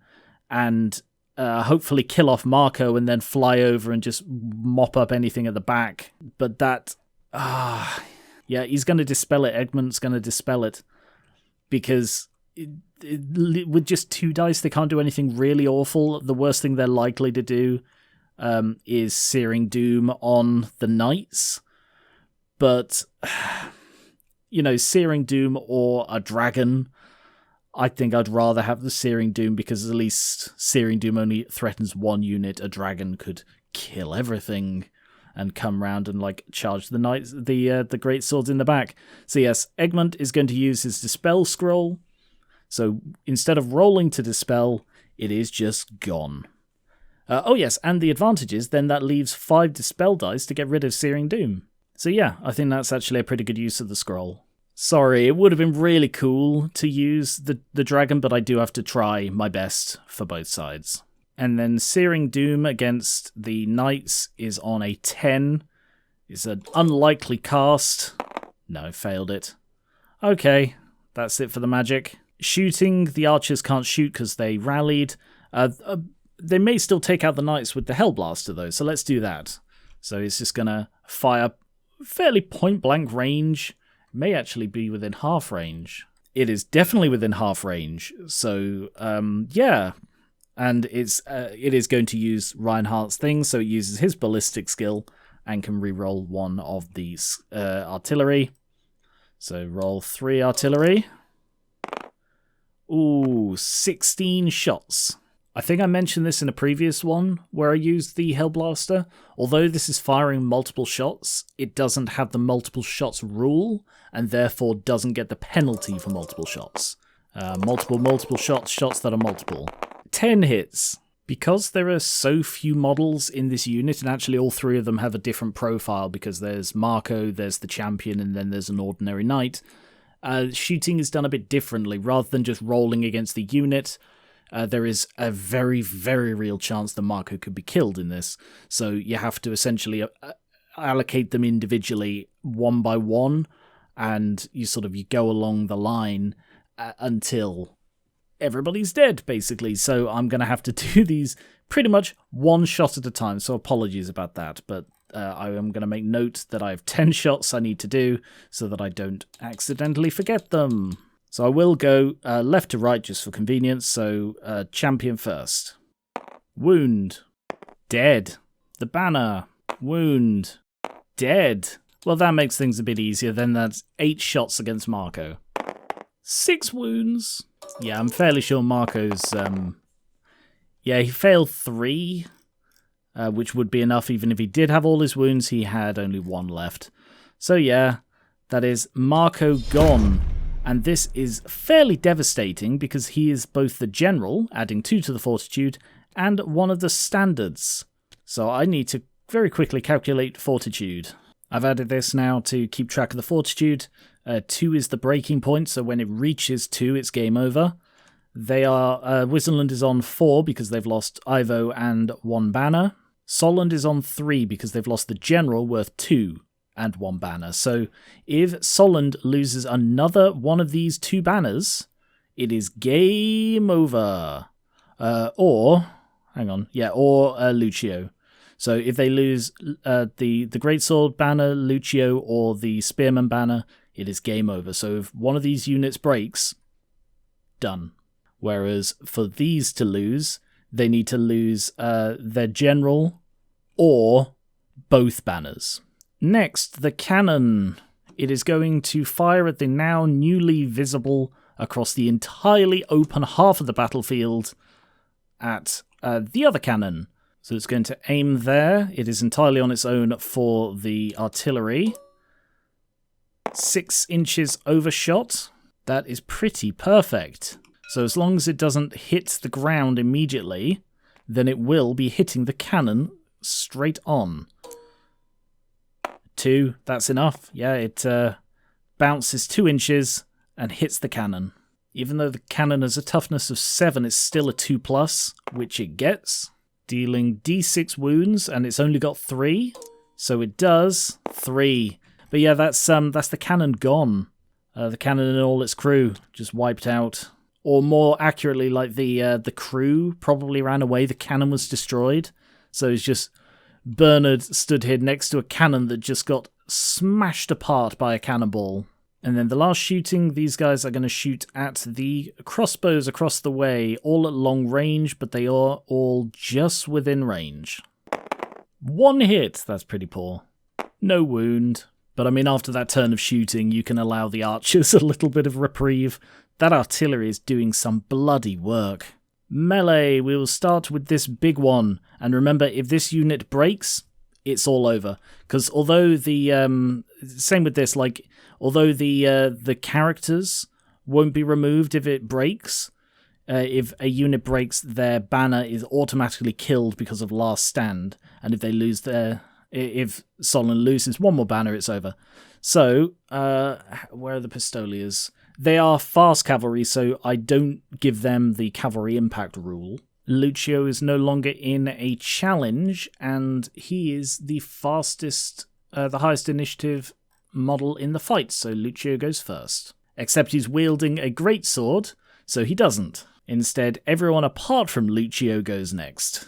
and hopefully kill off Marco and then fly over and just mop up anything at the back. But that... yeah, he's going to dispel it. Egmont's going to dispel it. Because with just 2 dice, they can't do anything really awful. The worst thing they're likely to do is Searing Doom on the knights. But, you know, Searing Doom or a dragon... I think I'd rather have the Searing Doom because at least Searing Doom only threatens 1 unit. A dragon could kill everything and come round and like charge the knights, the great swords in the back. So yes, Egmont is going to use his Dispel Scroll. So instead of rolling to dispel, it is just gone. Oh yes, and the advantage is then that leaves 5 dispel dice to get rid of Searing Doom. So yeah, I think that's actually a pretty good use of the scroll. Sorry, it would have been really cool to use the dragon, but I do have to try my best for both sides. And then Searing Doom against the Knights is on a 10. It's an unlikely cast. No, failed it. Okay, that's it for the magic. Shooting, the archers can't shoot because they rallied. They may still take out the Knights with the Hellblaster though, so let's do that. So it's just going to fire fairly point-blank range. May actually be within half range. It is definitely within half range. So, yeah. And it is going to use Reinhardt's thing, so it uses his ballistic skill and can reroll 1 of these artillery. So roll 3 artillery. Ooh, 16 shots. I think I mentioned this in a previous one where I used the Hellblaster. Although this is firing multiple shots, it doesn't have the multiple shots rule, and therefore doesn't get the penalty for multiple shots. Multiple shots that are multiple. 10 hits. Because there are so few models in this unit, and actually all 3 of them have a different profile, because there's Marco, there's the champion, and then there's an ordinary knight, shooting is done a bit differently. Rather than just rolling against the unit, there is a very, very real chance that Marco could be killed in this. So you have to essentially allocate them individually 1 by 1, and you go along the line until everybody's dead, basically. So I'm going to have to do these pretty much 1 shot at a time, so apologies about that. But I am going to make note that I have 10 shots I need to do so that I don't accidentally forget them. So I will go left to right just for convenience, so champion first. Wound. Dead. The banner. Wound. Dead. Well, that makes things a bit easier. Then that's 8 shots against Marco. 6 wounds. Yeah, I'm fairly sure Marco's... yeah, he failed 3, which would be enough. Even if he did have all his wounds, he had only 1 left. So yeah, that is Marco gone. And this is fairly devastating because he is both the general, adding 2 to the fortitude, and one of the standards. So I need to very quickly calculate fortitude. I've added this now to keep track of the fortitude. 2 is the breaking point, so when it reaches 2, it's game over. They are Wissenland is on 4 because they've lost Ivo and 1 banner. Solland is on 3 because they've lost the general worth 2 and 1 banner. So if Solland loses another one of these 2 banners, it is game over. Or Lucio. So if they lose the Greatsword banner, Lucio, or the Spearman banner, it is game over. So if one of these units breaks, done. Whereas for these to lose, they need to lose their general or both banners. Next, the cannon. It is going to fire at the now newly visible across the entirely open half of the battlefield at the other cannon. So it's going to aim there. It is entirely on its own for the artillery. 6 inches overshot. That is pretty perfect. So as long as it doesn't hit the ground immediately, then it will be hitting the cannon straight on. 2, that's enough. Yeah, it bounces 2 inches and hits the cannon. Even though the cannon has a toughness of 7, it's still a 2+, which it gets. Dealing d6 wounds, and it's only got 3, so it does 3. But yeah, that's the cannon gone. The cannon and all its crew just wiped out. Or more accurately, like the crew probably ran away. The cannon was destroyed. So it's just Bernard stood here next to a cannon that just got smashed apart by a cannonball. And then the last shooting, these guys are going to shoot at the crossbows across the way, all at long range, but they are all just within range. 1 hit, that's pretty poor. No wound. But I mean, after that turn of shooting, you can allow the archers a little bit of reprieve. That artillery is doing some bloody work. Melee, we will start with this big one. And remember, if this unit breaks, it's all over. Because although the... same with this, like... Although the characters won't be removed if it breaks, if a unit breaks, their banner is automatically killed because of last stand. And if they lose if Solland loses one more banner, it's over. So, where are the Pistoliers? They are fast cavalry, so I don't give them the cavalry impact rule. Lucio is no longer in a challenge, and he is the fastest, the highest initiative model in the fight, so Lucio goes first. Except he's wielding a greatsword, so he doesn't. Instead, everyone apart from Lucio goes next.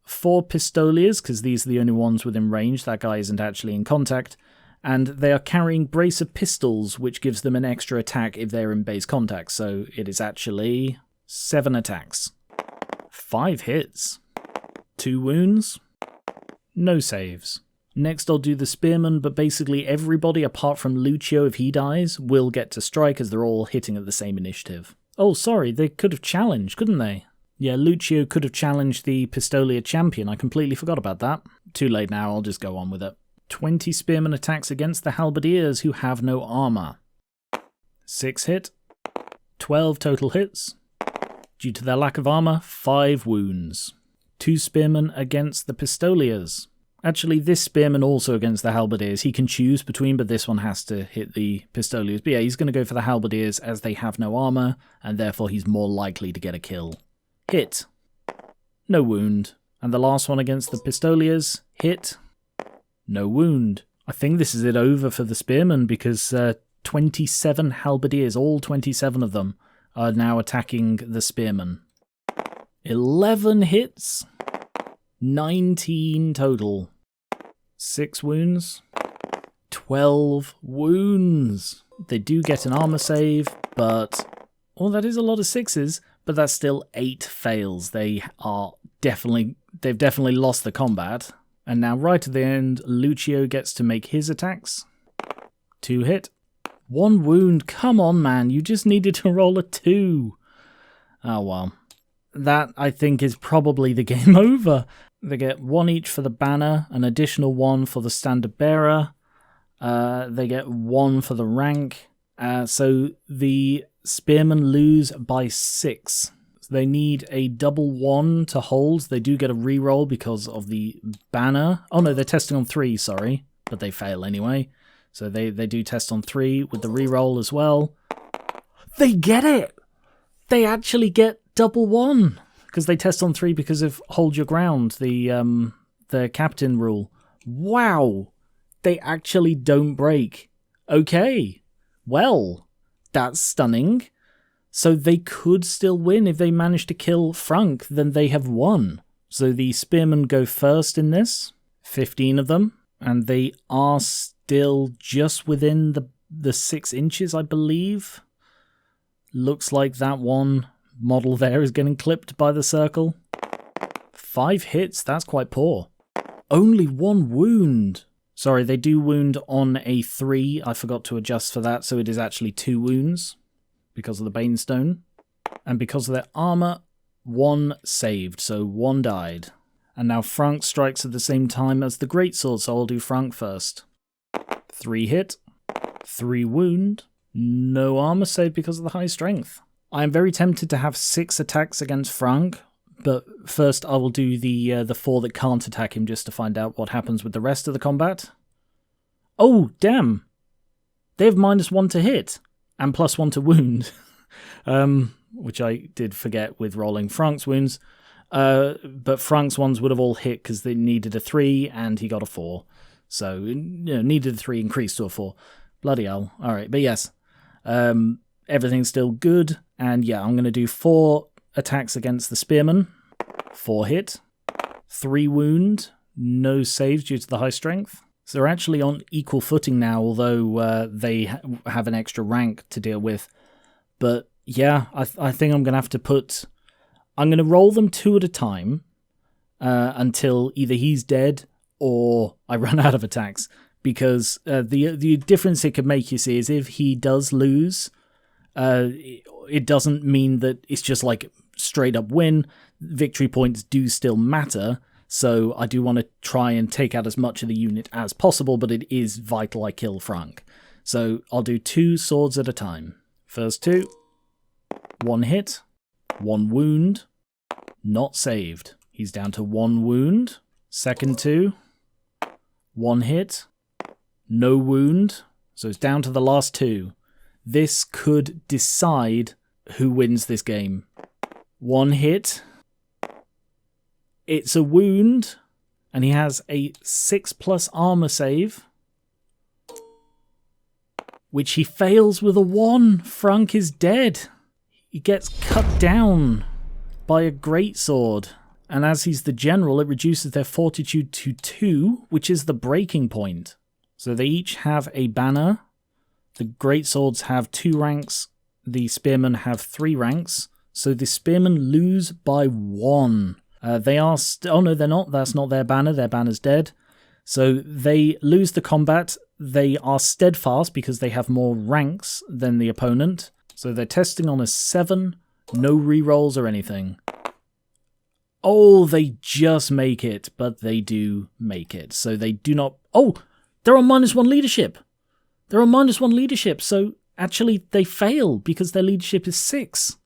4 Pistoliers, because these are the only ones within range, that guy isn't actually in contact, and they are carrying brace of pistols, which gives them an extra attack if they're in base contact, so it is actually 7 attacks. 5 hits. 2 wounds. No saves. Next I'll do the Spearman, but basically everybody apart from Lucio, if he dies, will get to strike as they're all hitting at the same initiative. Oh, sorry, they could have challenged, couldn't they? Yeah, Lucio could have challenged the Pistolier champion. I completely forgot about that. Too late now, I'll just go on with it. 20 Spearman attacks against the Halberdiers, who have no armour. 6 hit. 12 total hits. Due to their lack of armour, 5 wounds. 2 Spearmen against the Pistoliers. Actually, this Spearman also against the Halberdiers. He can choose between, but this one has to hit the Pistoliers. But yeah, he's going to go for the Halberdiers as they have no armour, and therefore he's more likely to get a kill. Hit. No wound. And the last one against the Pistoliers. Hit. No wound. I think this is it over for the Spearman, because 27 Halberdiers, all 27 of them, are now attacking the Spearman. 11 hits. 19 total. 6 wounds. 12 wounds. They do get an armor save, but... well, that is a lot of 6s, but that's still 8 fails. They've definitely lost the combat. And now right at the end, Lucio gets to make his attacks. 2 hit. 1 wound. Come on, man. You just needed to roll a 2. Oh, well. That, I think, is probably the game over. They get 1 each for the banner, an additional 1 for the standard bearer. They get 1 for the rank. So the Spearmen lose by 6. So they need a double 1 to hold. They do get a reroll because of the banner. Oh no, they're testing on 3, sorry. But they fail anyway. So they do test on 3 with the reroll as well. They get it! They actually get double 1! Because they test on 3 because of hold your ground, the captain rule. Wow! They actually don't break. Okay. Well, that's stunning. So they could still win. If they manage to kill Frank, then they have won. So the spearmen go first in this. 15 of them. And they are still just within the 6 inches, I believe. Looks like that one model there is getting clipped by the circle. 5 hits, that's quite poor. Only 1 wound. Sorry, they do wound on a 3. I forgot to adjust for that, so it is actually 2 wounds because of the Banestone. And because of their armor, 1 saved, so 1 died. And now Frank strikes at the same time as the Greatsword, so I'll do Frank first. 3 hit, 3 wound, no armor save because of the high strength. I am very tempted to have 6 attacks against Frank, but first I will do the 4 that can't attack him just to find out what happens with the rest of the combat. Oh, damn! They have -1 to hit, and +1 to wound. Which I did forget with rolling Frank's wounds. But Frank's ones would have all hit because they needed a 3, and he got a 4. So, needed a 3, increased to a 4. Bloody hell. Alright, but yes. Everything's still good, and yeah, I'm going to do 4 attacks against the spearmen. 4 hit. 3 wound. No saves due to the high strength. So they're actually on equal footing now, although they have an extra rank to deal with. But yeah, I think I'm going to have to put... I'm going to roll them 2 at a time until either he's dead or I run out of attacks. Because the difference it could make, you see, is if he does lose, it doesn't mean that it's just like straight up win. Victory points do still matter. So I do want to try and take out as much of the unit as possible, but it is vital I kill Frank. So I'll do 2 swords at a time. First 2. 1 hit. 1 wound. Not saved. He's down to 1 wound. Second 2. 1 hit. No wound. So it's down to the last 2. This could decide who wins this game. 1 hit. It's a wound. And he has a 6+ armor save. Which he fails with a 1. Frank is dead. He gets cut down by a greatsword. And as he's the general, it reduces their fortitude to 2, which is the breaking point. So they each have a banner. The greatswords have 2 ranks. The spearmen have 3 ranks. So the spearmen lose by 1. They are... oh no, they're not. That's not their banner. Their banner's dead. So they lose the combat. They are steadfast because they have more ranks than the opponent. So they're testing on a 7. No rerolls or anything. Oh, they just make it, but they do make it. So they do not... oh, they're on -1 leadership. They're on -1 leadership, so actually they fail because their leadership is 6.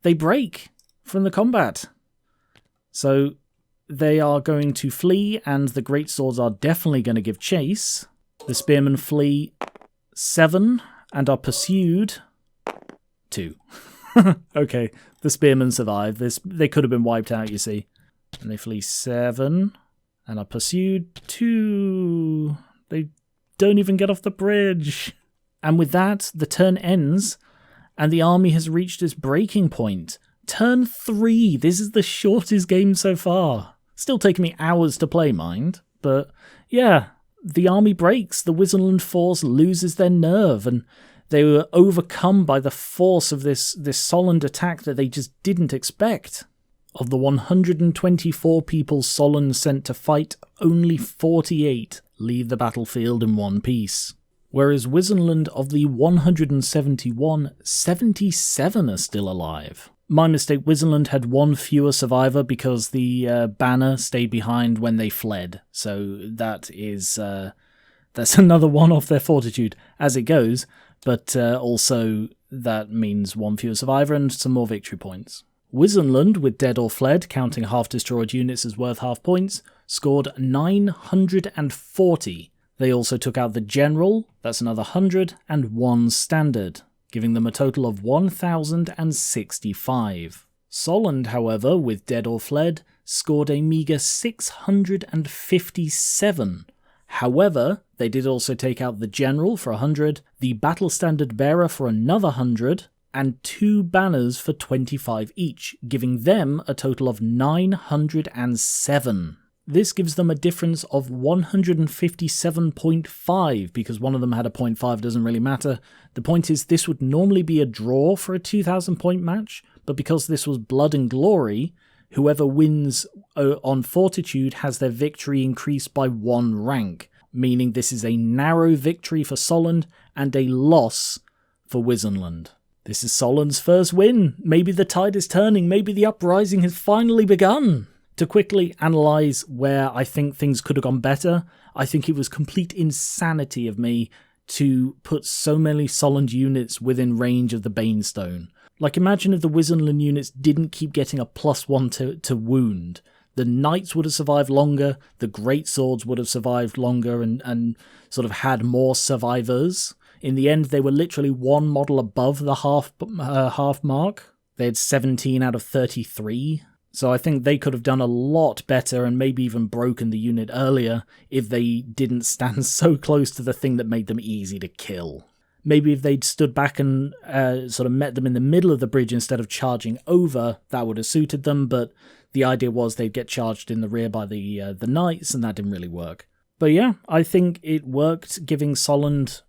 They break from the combat. So they are going to flee, and the greatswords are definitely going to give chase. The spearmen flee 7 and are pursued 2. Okay, the spearmen survive. They could have been wiped out, you see. And they flee 7 and are pursued 2. They don't even get off the bridge. And with that, the turn ends, and the army has reached its breaking point. Turn 3. This is the shortest game so far. Still taking me hours to play, mind. But yeah, the army breaks. The Wissenland force loses their nerve, and they were overcome by the force of this Solland attack that they just didn't expect. Of the 124 people Solland sent to fight, only 48 leave the battlefield in one piece. Whereas Wissenland, of the 171, 77 are still alive. My mistake, Wissenland had 1 fewer survivor because the banner stayed behind when they fled. So that is... that's another one off their fortitude, as it goes. But also, that means one fewer survivor and some more victory points. Wissenland, with Dead or Fled, counting half destroyed units as worth half points, scored 940. They also took out the General, that's another 100, and one Standard, giving them a total of 1065. Solland, however, with Dead or Fled, scored a meagre 657. However, they did also take out the General for 100, the Battle Standard Bearer for another 100, and 2 banners for 25 each, giving them a total of 907. This gives them a difference of 157.5, because one of them had a 0.5, doesn't really matter. The point is, this would normally be a draw for a 2,000 point match, but because this was Blood and Glory, whoever wins on Fortitude has their victory increased by 1 rank, meaning this is a narrow victory for Solland and a loss for Wissenland. This is Solland's first win. Maybe the tide is turning. Maybe the uprising has finally begun. To quickly analyse where I think things could have gone better, I think it was complete insanity of me to put so many Solland units within range of the Banestone. Like, imagine if the Wissenland units didn't keep getting a +1 to wound. The Knights would have survived longer, the Great Swords would have survived longer and sort of had more survivors. In the end, they were literally 1 model above the half mark. They had 17 out of 33. So I think they could have done a lot better and maybe even broken the unit earlier if they didn't stand so close to the thing that made them easy to kill. Maybe if they'd stood back and sort of met them in the middle of the bridge instead of charging over, that would have suited them, but the idea was they'd get charged in the rear by the Knights, and that didn't really work. But yeah, I think it worked, giving Solland,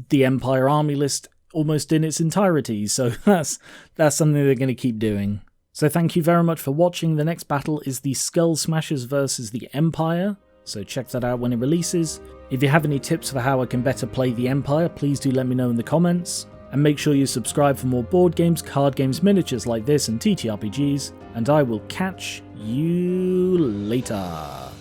the Empire army list almost in its entirety, so that's something they're going to keep doing. So thank you very much for watching. The next battle is the Skull Smashers versus the Empire, so check that out when it releases. If you have any tips for how I can better play the Empire, please do let me know in the comments, and make sure you subscribe for more board games, card games, miniatures like this, and TTRPGs, and I will catch you later.